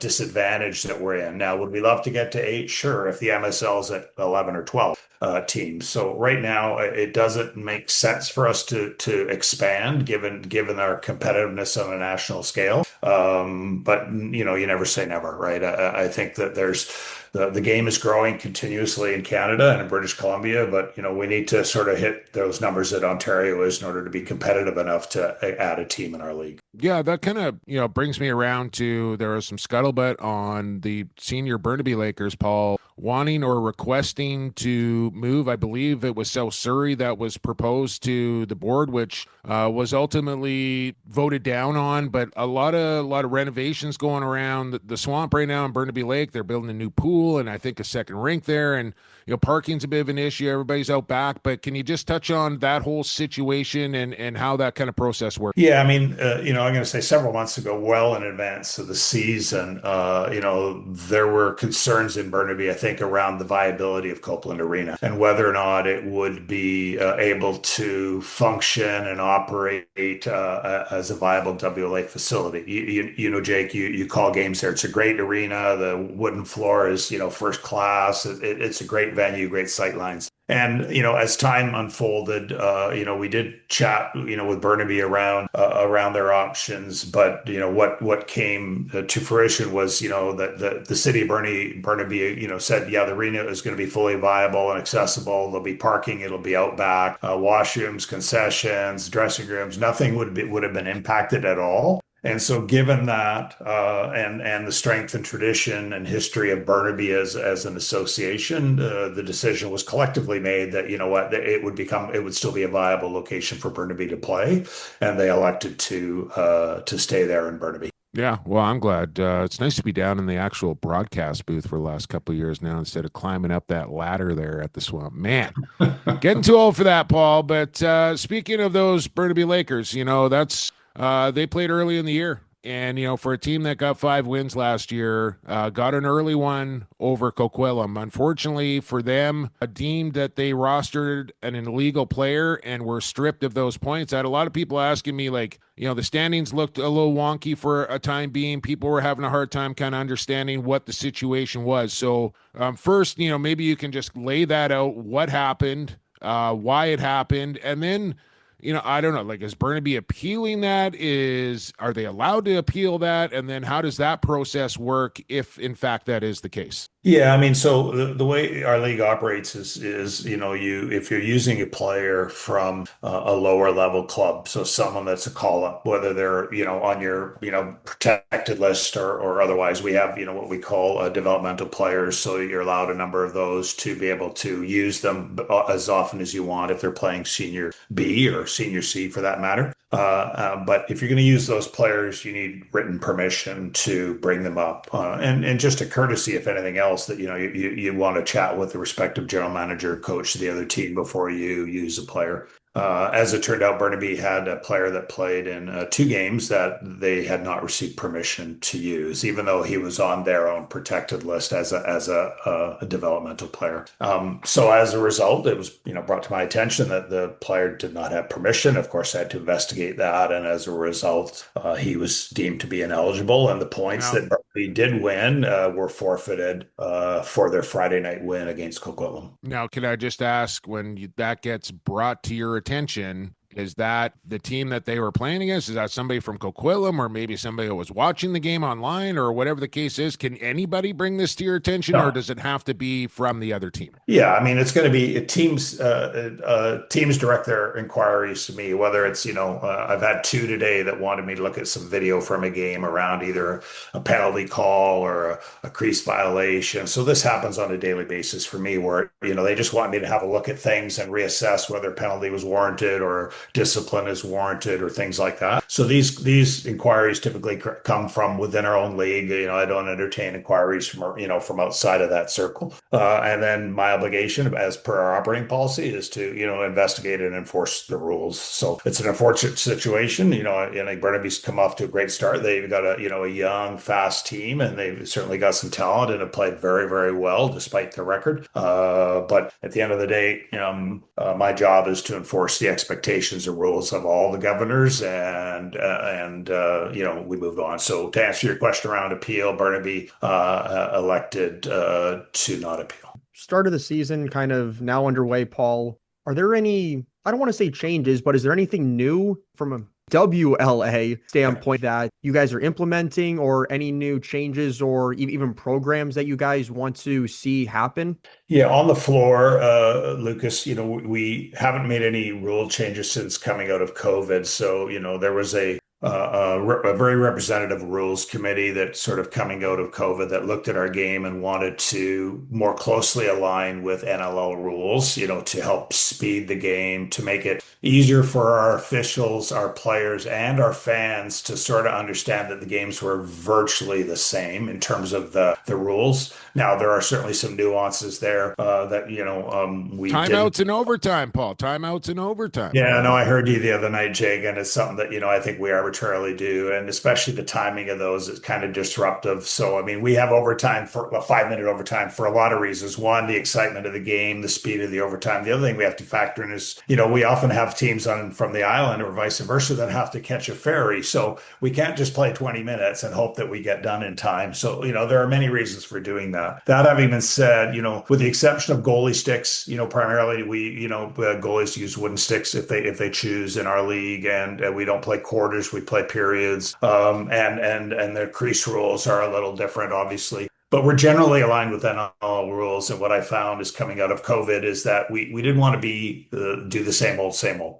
disadvantage that we're in. Now, would we love to get to 8? Sure, if the MSL is at 11 or 12 teams. So right now, it doesn't make sense for us to expand given our competitiveness on a national scale. But you never say never, right? I think that there's the game is growing continuously in Canada and in British Columbia, but we need to sort of hit those numbers that Ontario is in order to be competitive enough to add a team in our league. Yeah, that kind of brings me around to there was some scuttlebutt on the senior Burnaby Lakers, Paul, wanting or requesting to move. I believe it was South Surrey that was proposed to the board, which was ultimately voted down on. But a lot of renovations going around the swamp right now in Burnaby Lake. They're building a new pool and I think a second rink there. And parking's a bit of an issue. Everybody's out back. But can you just touch on that whole situation and how that kind of process works? Yeah, I mean, I'm going to say several months ago, well in advance of the season, there were concerns in Burnaby, I think, around the viability of Copeland Arena and whether or not it would be able to function and operate as a viable WLA facility. Jake, you call games there. It's a great arena. The wooden floor is, first class. It's a great venue, great sightlines. And, as time unfolded, we did chat, with Burnaby around their options. But, what came to fruition was, that the city of Burnaby, said, yeah, the arena is going to be fully viable and accessible. There'll be parking. It'll be out back, washrooms, concessions, dressing rooms. Nothing would have been impacted at all. And so given that, and the strength and tradition and history of Burnaby as an association, the decision was collectively made that, it would still be a viable location for Burnaby to play. And they elected to stay there in Burnaby. Yeah, well, I'm glad. It's nice to be down in the actual broadcast booth for the last couple of years now instead of climbing up that ladder there at the swamp. Man, getting too old for that, Paul. But speaking of those Burnaby Lakers, that's they played early in the year. And, for a team that got 5 wins last year, got an early one over Coquitlam. Unfortunately for them, deemed that they rostered an illegal player and were stripped of those points. I had a lot of people asking me, the standings looked a little wonky for a time being. People were having a hard time kind of understanding what the situation was. So first, maybe you can just lay that out, what happened, why it happened, and then I don't know, is Burnaby appealing that? Are they allowed to appeal that? And then how does that process work if in fact that is the case? Yeah, I mean, so the way our league operates is if you're using a player from a lower level club, so someone that's a call up, whether they're on your protected list or otherwise, we have what we call developmental players. So you're allowed a number of those to be able to use them as often as you want if they're playing senior B or senior C for that matter. But if you're going to use those players, you need written permission to bring them up, and just a courtesy, if anything else, that you want to chat with the respective general manager, coach of the other team before you use a player. As it turned out, Burnaby had a player that played in 2 games that they had not received permission to use, even though he was on their own protected list as a developmental player. So as a result, it was brought to my attention that the player did not have permission. Of course, I had to investigate that, and as a result, he was deemed to be ineligible, and the points that Burnaby did win were forfeited for their Friday night win against Coquitlam. Now, can I just ask, when that gets brought to your attention, is that the team that they were playing against? Is that somebody from Coquitlam, or maybe somebody who was watching the game online, or whatever the case is? Can anybody bring this to your attention, or does it have to be from the other team? Yeah, I mean, it's going to be teams. Teams direct their inquiries to me. Whether it's I've had 2 today that wanted me to look at some video from a game around either a penalty call or a crease violation. So this happens on a daily basis for me, where they just want me to have a look at things and reassess whether a penalty was warranted or discipline is warranted or things like that. So these inquiries typically come from within our own league. I don't entertain inquiries from outside of that circle. And then my obligation, as per our operating policy, is to investigate and enforce the rules. So it's an unfortunate situation. Burnaby's come off to a great start. They've got a young, fast team, and they've certainly got some talent and have played very, very well despite the record. But at the end of the day, my job is to enforce the expectations and rules of all the governors, and we moved on. So to answer your question around appeal, Burnaby elected to not appeal. Start of the season kind of now underway, Paul. Are there any, I don't want to say changes, but is there anything new from a WLA standpoint that you guys are implementing, or any new changes or even programs that you guys want to see happen? Yeah, on the floor, Lucas, we haven't made any rule changes since coming out of COVID. So, there was a very representative rules committee that sort of coming out of COVID that looked at our game and wanted to more closely align with NLL rules, to help speed the game, to make it easier for our officials, our players, and our fans to sort of understand that the games were virtually the same in terms of the rules. Now, there are certainly some nuances there that, we timeouts in overtime, Paul. Timeouts in overtime. Yeah, no, I heard you the other night, Jake, and it's something that, I think we arbitrarily do. And especially the timing of those is kind of disruptive. So, I mean, we have overtime for a 5-minute overtime for a lot of reasons. One, the excitement of the game, the speed of the overtime. The other thing we have to factor in is, we often have teams from the island or vice versa that have to catch a ferry. So we can't just play 20 minutes and hope that we get done in time. So, there are many reasons for doing that. That having been said, with the exception of goalie sticks, primarily we, goalies use wooden sticks if they choose in our league, and we don't play quarters, we play periods. And the crease rules are a little different, obviously. But we're generally aligned with NLL rules. And what I found is coming out of COVID is that we didn't want to do the same old.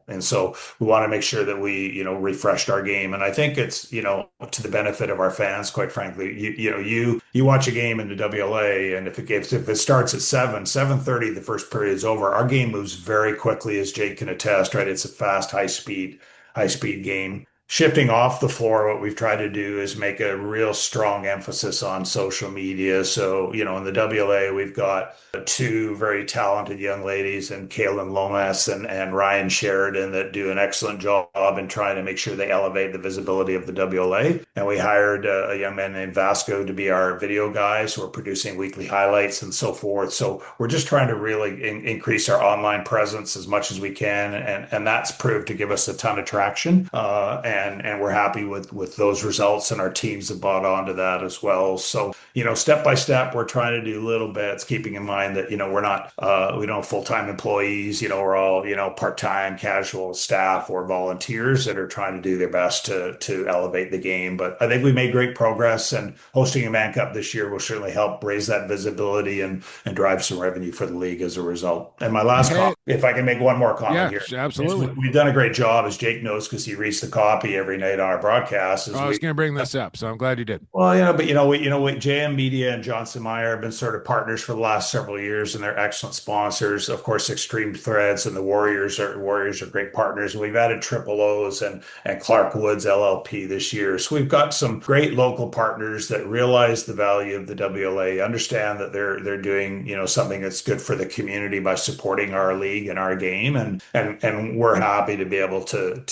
And so we want to make sure that we, refreshed our game. And I think it's, to the benefit of our fans, quite frankly. You watch a game in the WLA, and if it starts at 7:30, the first period is over. Our game moves very quickly, as Jake can attest, right? It's a fast, high speed game. Shifting off the floor, what we've tried to do is make a real strong emphasis on social media. So, in the WLA, we've got 2 very talented young ladies, and Kaylin Lomas and Ryan Sheridan, that do an excellent job in trying to make sure they elevate the visibility of the WLA. And we hired a young man named Vasco to be our video guy. So we're producing weekly highlights and so forth. So we're just trying to really increase our online presence as much as we can. And that's proved to give us a ton of traction. And and we're happy with those results, and our teams have bought onto that as well. So, step by step, we're trying to do little bits, keeping in mind that, we're not, we don't have full-time employees, we're all, part-time casual staff or volunteers that are trying to do their best to elevate the game. But I think we made great progress, and hosting a Man Cup this year will certainly help raise that visibility and drive some revenue for the league as a result. And my last comment, if I can make one more comment here. Absolutely. We've done a great job, as Jake knows, because he reads the copy every night on our broadcast. I was going to bring this up, so I'm glad you did. Well, but JM Media and Johnson Meyer have been sort of partners for the last several years, and they're excellent sponsors. Of course, Extreme Threads and the Warriors are great partners. And we've added Triple O's and Clark Woods LLP this year. So we've got some great local partners that realize the value of the WLA, understand that they're doing, something that's good for the community by supporting our league and our game, and we're happy to be able to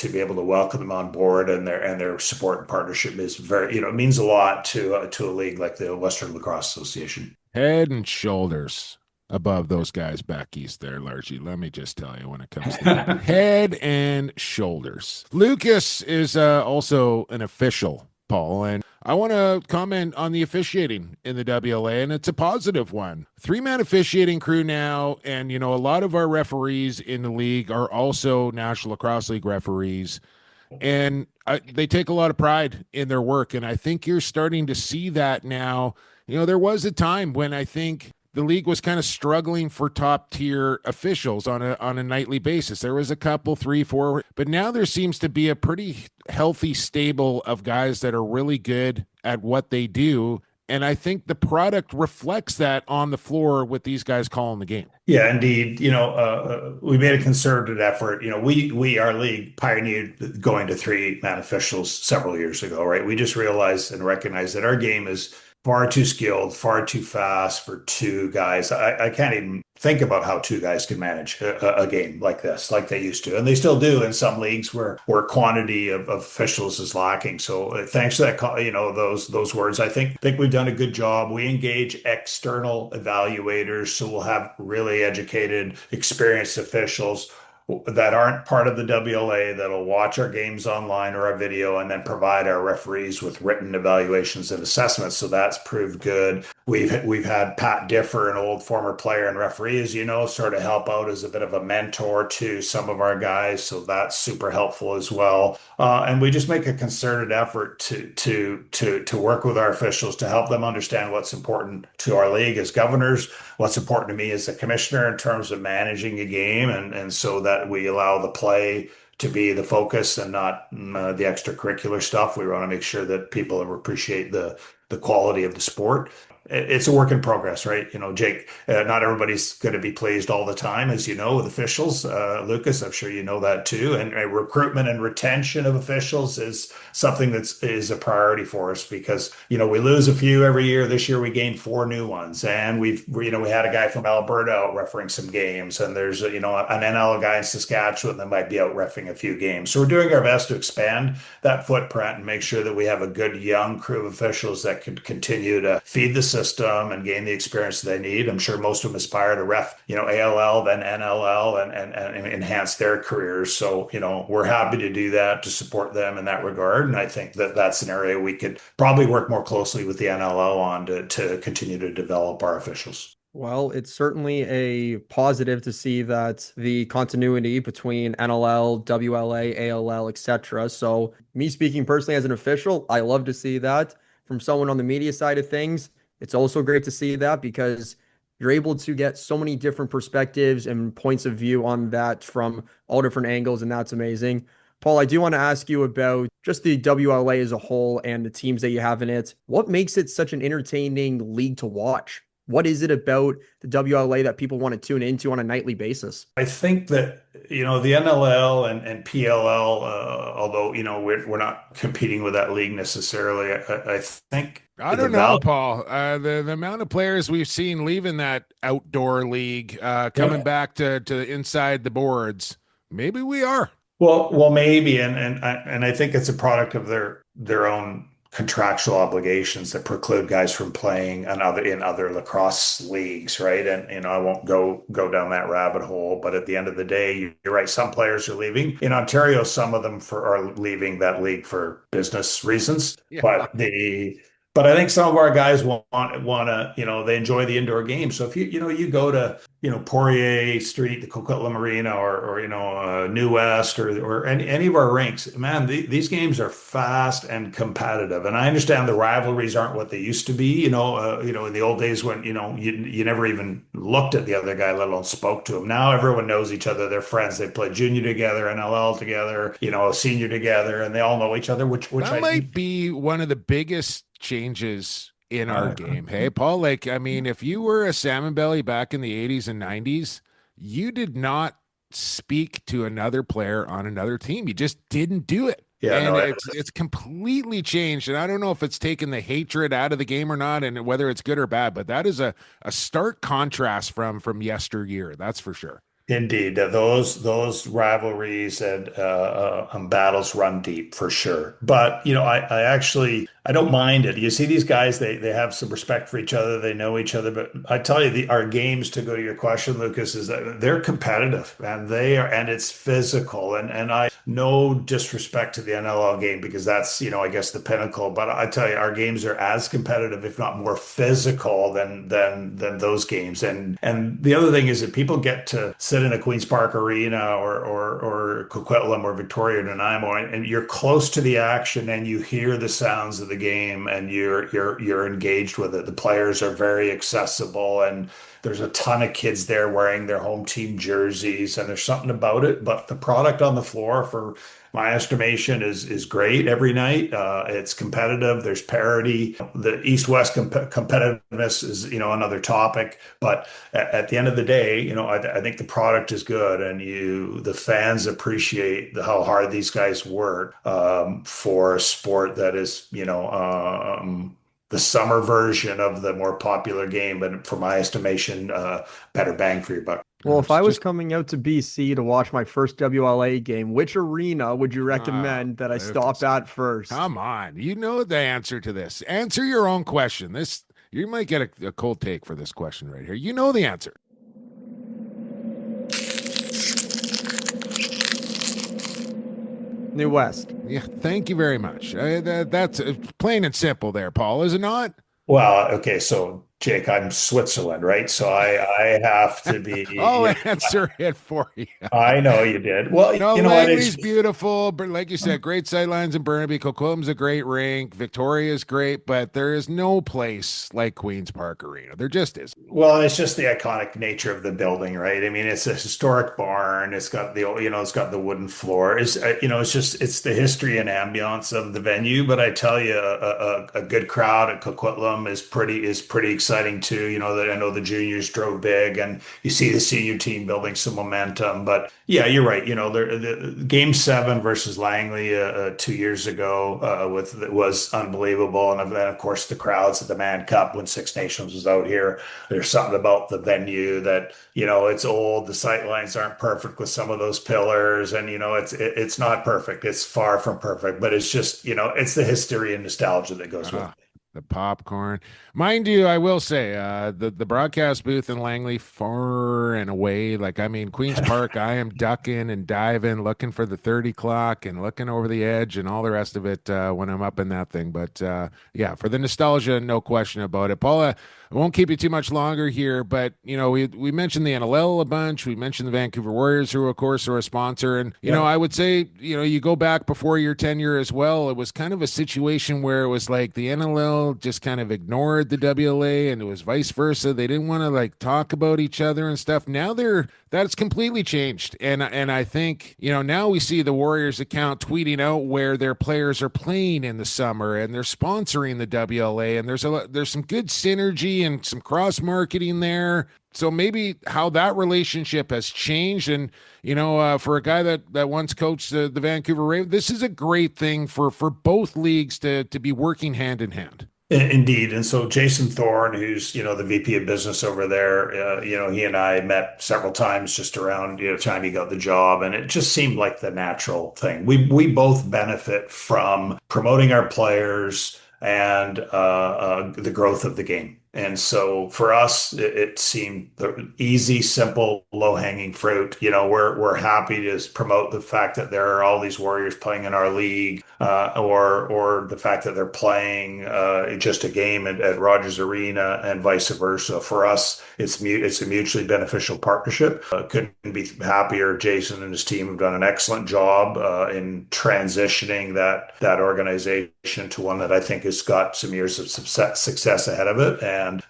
welcome them on board, and their support and partnership is very, it means a lot to a league like the Western Lacrosse Association. Head and shoulders above those guys back east there, Largy. Let me just tell you, when it comes to that. Head and shoulders. Lucas is also an official, Paul, and I want to comment on the officiating in the WLA, and it's a positive one. 3-man officiating crew now, and, a lot of our referees in the league are also National Lacrosse League referees, and they take a lot of pride in their work, and I think you're starting to see that now. There was a time when I think the league was kind of struggling for top tier officials on a nightly basis. There was a couple, 3, 4, but now there seems to be a pretty healthy stable of guys that are really good at what they do. And I think the product reflects that on the floor with these guys calling the game. Yeah, indeed. We made a concerted effort. Our league pioneered going to 3-man officials several years ago, right? We just realized and recognized that our game is far too skilled, far too fast for 2 guys. I can't even think about how 2 guys can manage a game like this, like they used to. And they still do in some leagues where quantity of officials is lacking. So thanks to that, those words, I think we've done a good job. We engage external evaluators, so we'll have really educated, experienced officials that aren't part of the WLA that'll watch our games online or our video and then provide our referees with written evaluations and assessments. So that's proved good. We've had Pat Differ, an old former player and referee, as you know, sort of help out as a bit of a mentor to some of our guys. So that's super helpful as well. And we just make a concerted effort to work with our officials to help them understand what's important to our league as governors, what's important to me as a commissioner in terms of managing a game, and so that we allow the play to be the focus and not the extracurricular stuff. We want to make sure that people appreciate the quality of the sport. It's a work in progress, right? Jake, not everybody's going to be pleased all the time, as you know, with officials. Lucas, I'm sure you know that too. And recruitment and retention of officials is something is a priority for us because, we lose a few every year. This year we gained 4 new ones, and we had a guy from Alberta out refereeing some games, and there's an NL guy in Saskatchewan that might be out reffing a few games. So we're doing our best to expand that footprint and make sure that we have a good young crew of officials that can continue to feed the system and gain the experience they need. I'm sure most of them aspire to ref, ALL, then NLL, and enhance their careers. So, we're happy to do that, to support them in that regard. And I think that that's an area we could probably work more closely with the NLL on to continue to develop our officials. Well, it's certainly a positive to see that the continuity between NLL, WLA, ALL, etc. So me speaking personally as an official, I love to see that. From someone on the media side of things, it's also great to see that because you're able to get so many different perspectives and points of view on that from all different angles, and that's amazing. Paul, I do want to ask you about just the WLA as a whole and the teams that you have in it. What makes it such an entertaining league to watch? What is it about the WLA that people want to tune into on a nightly basis? I think that, the NLL and PLL, although, we're not competing with that league necessarily, I think. I don't know, Paul. The amount of players we've seen leaving that outdoor league, coming back to inside the boards, maybe we are. Well, maybe, and I think it's a product of their own contractual obligations that preclude guys from playing in other lacrosse leagues, right? And I won't go down that rabbit hole, but at the end of the day, you're right. Some players are leaving in Ontario. Some of them are leaving that league for business reasons, Yeah. but I think some of our guys want to, they enjoy the indoor game. So if you go to, Poirier Street, the Coquitlam Arena, or New West, or any of our rinks, man, these games are fast and competitive. And I understand the rivalries aren't what they used to be. In the old days when you never even looked at the other guy, let alone spoke to him. Now everyone knows each other. They're friends. They play junior together, NLL together, senior together, and they all know each other. Which that might be one of the biggest changes in our game. Hey, Paul, like, I mean, if you were a salmon belly back in the 80s and 90s, you did not speak to another player on another team. You just didn't do it. Yeah, and it's completely changed. And I don't know if it's taken the hatred out of the game or not, and whether it's good or bad, but that is a stark contrast from yesteryear. That's for sure. Indeed, those rivalries and battles run deep for sure. But I don't mind it. You see these guys, they have some respect for each other, they know each other. But I tell you, our games, to go to your question, Lucas, is that they're competitive and it's physical. And I no disrespect to the NLL game because that's I guess the pinnacle. But I tell you, our games are as competitive, if not more physical than those games. And the other thing is that people get to sit in a Queen's Park Arena or Coquitlam or Victoria or Nanaimo, and you're close to the action and you hear the sounds of the game and you're engaged with it. The players are very accessible and there's a ton of kids there wearing their home team jerseys, and there's something about it. But the product on the floor, for my estimation, is great every night. It's competitive. There's parity. The East-West competitiveness is another topic. But at the end of the day, I think the product is good, and the fans appreciate how hard these guys work for a sport that is the summer version of the more popular game, but for my estimation, better bang for your buck. Well, if I was coming out to BC to watch my first WLA game, which arena would you recommend that I stop at first? Come on. You know the answer to this. Answer your own question. You might get a cold take for this question right here. You know the answer. New West. Yeah, thank you very much. That's plain and simple there, Paul, is it not? Well, okay, so Jake, I'm Switzerland, right? So I have to be. I'll answer it for you. I know you did. Well, Langley's beautiful, but like you said, great sightlines in Burnaby. Coquitlam's a great rink. Victoria's great, but there is no place like Queen's Park Arena. There just isn't. Well, it's just the iconic nature of the building, right? I mean, it's a historic barn. It's got it's got the wooden floor. It's the history and ambiance of the venue. But I tell you, a good crowd at Coquitlam is pretty exciting too. I know the juniors drove big, and you see the senior team building some momentum. But yeah, you're right. The Game 7 versus Langley 2 years ago was unbelievable, and then of course the crowds at the Mann Cup when Six Nations was out here. There's something about the venue that it's old. The sight lines aren't perfect with some of those pillars, and it's not perfect. It's far from perfect, but it's just it's the history and nostalgia that goes with it. The popcorn. Mind you, I will say, the broadcast booth in Langley, far and away. Like, I mean, Queen's Park, I am ducking and diving, looking for the 30 clock and looking over the edge and all the rest of it when I'm up in that thing. But yeah, for the nostalgia, no question about it. Paula, I won't keep you too much longer here, but, we mentioned the NLL a bunch. We mentioned the Vancouver Warriors, who, of course, are a sponsor. And, I would say, you go back before your tenure as well, it was kind of a situation where it was like the NLL just kind of ignored the WLA, and it was vice versa. They didn't want to talk about each other and stuff. Now that's completely changed. And I think, now we see the Warriors account tweeting out where their players are playing in the summer and they're sponsoring the WLA, and there's some good synergy and some cross marketing there. So maybe how that relationship has changed. And, for a guy that once coached the Vancouver Ravens, this is a great thing for both leagues to be working hand in hand. Indeed. And so Jason Thorne, who's, the VP of business over there, he and I met several times just around, time he got the job. And it just seemed like the natural thing. We both benefit from promoting our players and the growth of the game. And so for us, it seemed the easy, simple, low-hanging fruit. We're happy to promote the fact that there are all these Warriors playing in our league, or the fact that they're playing just a game at Rogers Arena and vice versa. For us, it's a mutually beneficial partnership. Couldn't be happier. Jason and his team have done an excellent job in transitioning that organization to one that I think has got some years of success ahead of it. And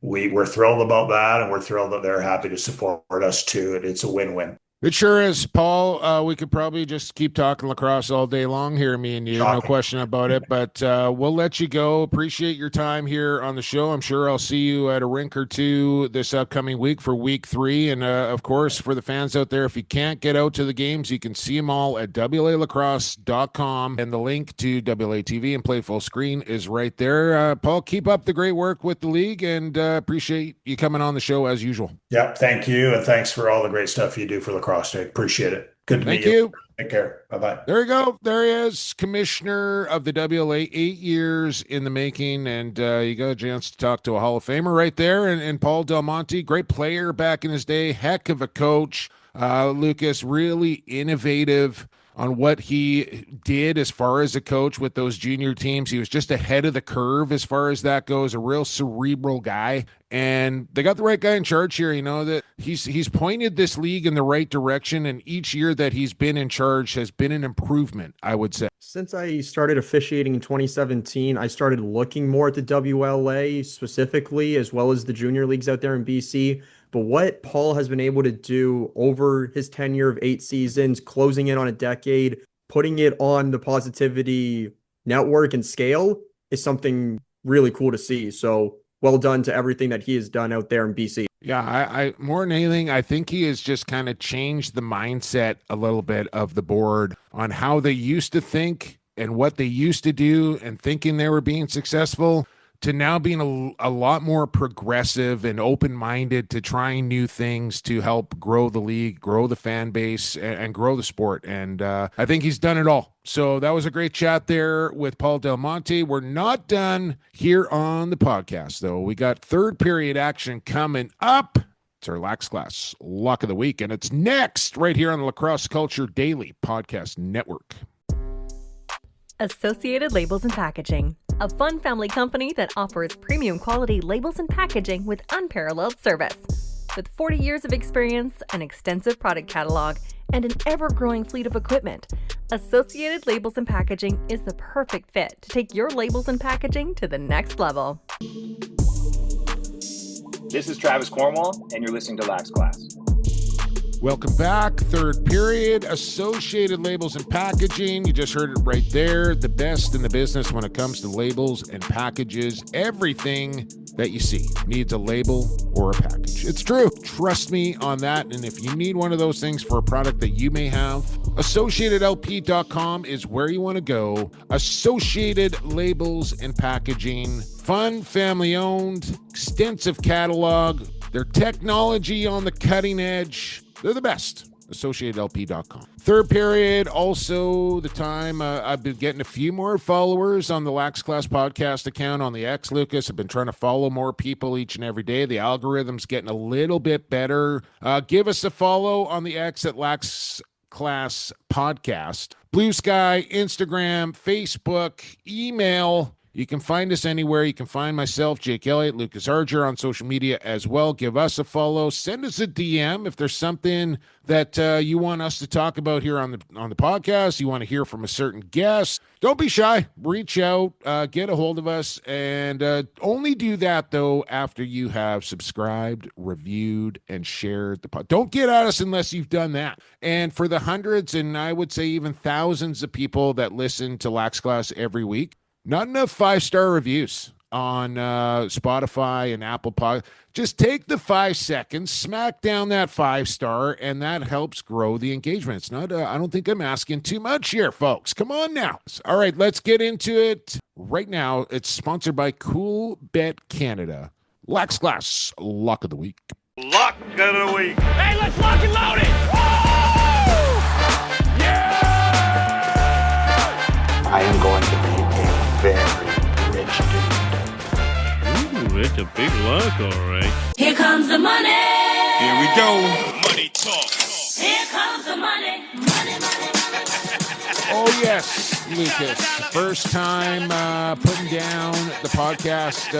we're thrilled about that, and we're thrilled that they're happy to support us too. It's a win-win. It sure is, Paul. We could probably just keep talking lacrosse all day long here, me and you. Shocking. No question about it. But we'll let you go. Appreciate your time here on the show. I'm sure I'll see you at a rink or two this upcoming week for week 3. And, of course, for the fans out there, if you can't get out to the games, you can see them all at WLAlacrosse.com. And the link to WLATV and Play Full Screen is right there. Paul, keep up the great work with the league, and appreciate you coming on the show as usual. Yeah, thank you. And thanks for all the great stuff you do for lacrosse. I appreciate it. Good to meet you. Take care. Bye-bye. There you go. There he is, commissioner of the WLA, 8 years in the making, and you got a chance to talk to a Hall of Famer right there, and Paul Dal Monte, great player back in his day, heck of a coach. Lucas, really innovative on what he did as far as a coach with those junior teams. He was just ahead of the curve as far as that goes, a real cerebral guy. And they got the right guy in charge here. That he's pointed this league in the right direction, and each year that he's been in charge has been an improvement, I would say. Since I started officiating in 2017, I started looking more at the WLA specifically, as well as the junior leagues out there in BC. But what Paul has been able to do over his tenure of 8 seasons, closing in on a decade, putting it on the Positivity Network and scale is something really cool to see. So well done to everything that he has done out there in BC. Yeah, I more than anything, I think he has just kind of changed the mindset a little bit of the board on how they used to think and what they used to do and thinking they were being successful, to now being a lot more progressive and open-minded to trying new things to help grow the league, grow the fan base, and grow the sport. And I think he's done it all. So that was a great chat there with Paul Dal Monte. We're not done here on the podcast, though. We got third period action coming up. It's our Lax Class Lock of the Week, and it's next right here on the Lacrosse Culture Daily Podcast Network. Associated Labels and Packaging, a fun family company that offers premium quality labels and packaging with unparalleled service. With 40 years of experience, an extensive product catalog, and an ever-growing fleet of equipment, Associated Labels and Packaging is the perfect fit to take your labels and packaging to the next level. This is Travis Cornwall, and you're listening to Lax Class. Welcome back. Third period, Associated Labels and Packaging. You just heard it right there. The best in the business when it comes to labels and packages. Everything that you see needs a label or a package. It's true. Trust me on that. And if you need one of those things for a product that you may have, AssociatedLP.com is where you want to go. Associated Labels and Packaging. Fun, family-owned, extensive catalog. Their technology on the cutting edge. They're the best. AssociatedLP.com. Third period, also the time I've been getting a few more followers on the Lax Class podcast account on the X, Lucas. I've been trying to follow more people each and every day. The algorithm's getting a little bit better. Give us a follow on the X at Lax Class Podcast. Blue Sky, Instagram, Facebook, email. You can find us anywhere. You can find myself, Jake Elliott, Lucas Arger on social media as well. Give us a follow. Send us a DM if there's something that you want us to talk about here on the podcast. You want to hear from a certain guest. Don't be shy. Reach out. Get a hold of us. And only do that, though, after you have subscribed, reviewed, and shared the pod. Don't get at us unless you've done that. And for the hundreds and I would say even thousands of people that listen to Lax Class every week, not enough 5-star reviews. on Spotify and Apple Pod. Just take the 5 seconds, smack down that 5-star, and that helps grow the engagement. It's not, I don't think I'm asking too much here, folks. Come on now. All right, let's get into it. Right now, it's sponsored by Cool Bet Canada. Lax Class Lock of the Week. Lock of the week. Hey, let's lock and load it! I am going to be a very rich dude. Ooh, it's a big lock, all right. Here comes the money. Here we go. Money talk. Here comes the money. Money, money, money. Oh, yes, Lucas. First time putting down the podcast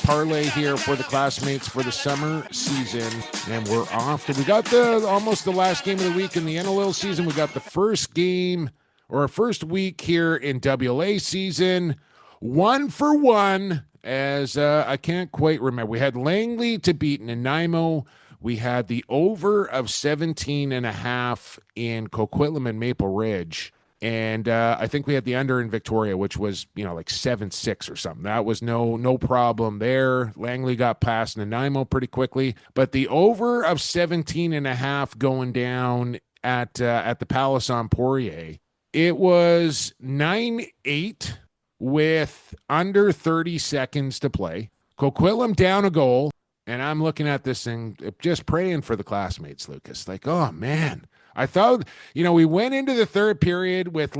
parlay here for the classmates for the summer season. And we're off. We got almost the last game of the week in the NLL season. We got the first game or first week here in WLA season. 1 for 1, as I can't quite remember. We had Langley to beat Nanaimo. We had the over of 17.5 in Coquitlam and Maple Ridge. And I think we had the under in Victoria, which was, like 7-6 or something. That was no problem there. Langley got past Nanaimo pretty quickly. But the over of 17.5 going down at the Palace on Poirier, it was 9-8 with under 30 seconds to play. Coquitlam down a goal. And I'm looking at this thing, just praying for the classmates, Lucas. Like, oh, man. I thought, we went into the third period with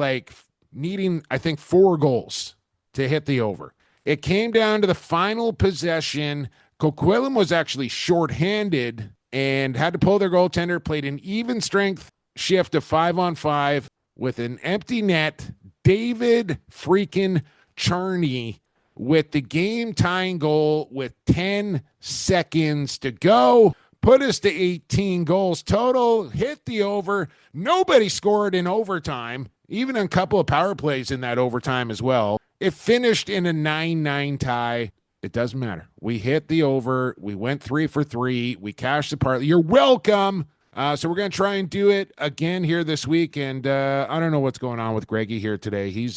needing, I think, 4 goals to hit the over. It came down to the final possession. Coquitlam was actually shorthanded and had to pull their goaltender, played an even strength shift of 5-on-5 with an empty net. David freaking Charney with the game tying goal with 10 seconds to go. Put us to 18 goals total, hit the over. Nobody scored in overtime, even a couple of power plays in that overtime as well. It finished in a 9-9 tie. It doesn't matter. We hit the over. We went 3 for 3. We cashed the parlay. You're welcome. So we're going to try and do it again here this week. And I don't know what's going on with Greggy here today. He's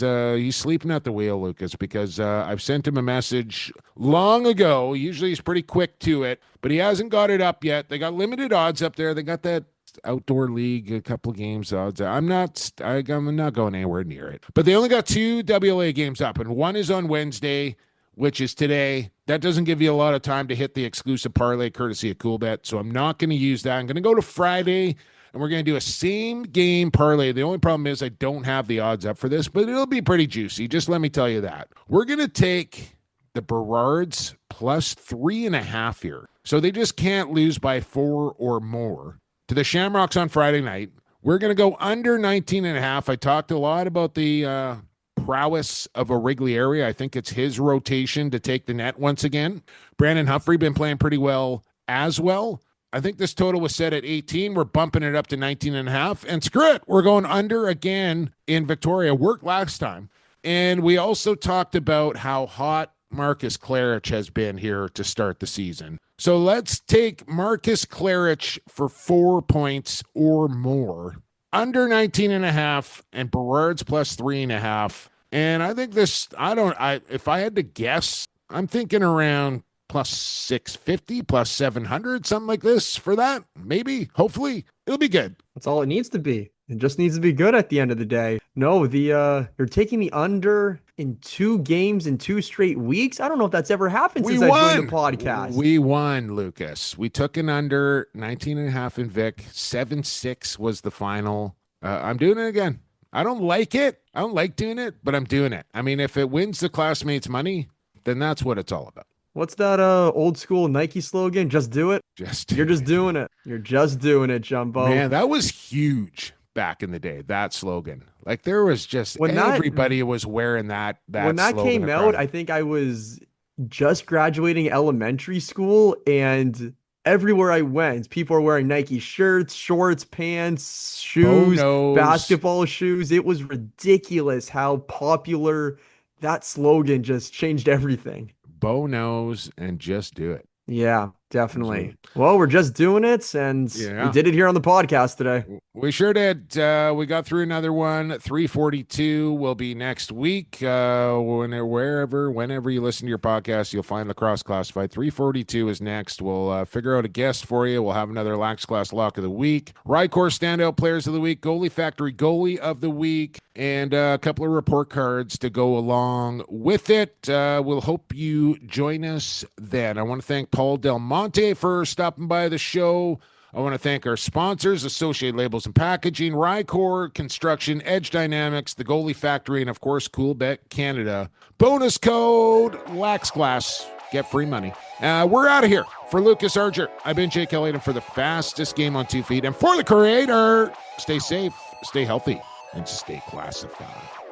sleeping at the wheel, Lucas, because I've sent him a message long ago. Usually he's pretty quick to it, but he hasn't got it up yet. They got limited odds up there. They got that outdoor league, a couple of games odds. I'm not going anywhere near it. But they only got 2 WLA games up, and one is on Wednesday, which is today. That doesn't give you a lot of time to hit the exclusive parlay courtesy of CoolBet, so I'm not going to use that. I'm going to go to Friday, and we're going to do a same-game parlay. The only problem is I don't have the odds up for this, but it'll be pretty juicy. Just let me tell you that. We're going to take the Burrards plus 3.5 here. So they just can't lose by 4 or more. To the Shamrocks on Friday night. We're going to go under 19.5. I talked a lot about the prowess of Origlieri. I think it's his rotation to take the net once again. Brandon Humphrey been playing pretty well as well. I think this total was set at 18. We're bumping it up to 19.5. And screw it, we're going under again in Victoria. Worked last time. And we also talked about how hot Marcus Claridge has been here to start the season. So let's take Marcus Claridge for 4 points or more. Under 19.5 and Burrards plus 3.5. And I think this, if I had to guess, I'm thinking around plus 650, plus 700, something like this for that. Maybe, hopefully, it'll be good. That's all it needs to be. It just needs to be good at the end of the day. No, you're taking the under in 2 games in 2 straight weeks. I don't know if that's ever happened since I joined the podcast. We won, Lucas. We took an under 19.5 in Vic. 7-6 was the final. I'm doing it again. I don't like it. I don't like doing it, but I'm doing it. I mean, if it wins the classmates money, then that's what it's all about. What's that old school Nike slogan? Just do it. You're just doing it. You're just doing it, Jumbo. Man, that was huge back in the day, that slogan. Like there was just everybody was wearing that when that came out, I think I was just graduating elementary school, and everywhere I went, people were wearing Nike shirts, shorts, pants, shoes, basketball shoes. It was ridiculous how popular that slogan just changed everything. Bow nose and just do it. Yeah. Definitely. Well, we're just doing it, and we did it here on the podcast today. We sure did. We got through another one. 342 will be next week. Whenever you listen to your podcast, you'll find Lacrosse Classified. 342 is next. We'll figure out a guest for you. We'll have another Lax Class Lock of the Week, Rycor Standout Players of the Week, Goalie Factory Goalie of the Week, and a couple of report cards to go along with it. We'll hope you join us then. I want to thank Paul Dal Monte for stopping by the show. I want to thank our sponsors, Associated Labels and Packaging, Rycor Construction, Edge Dynamics, the Goalie Factory, and of course, Coolbet Canada. Bonus code Lax Class. Get free money. We're out of here. For Lucas Archer, I've been Jake Elliott, and for the fastest game on 2 feet, and for the creator, stay safe, stay healthy, and stay classified.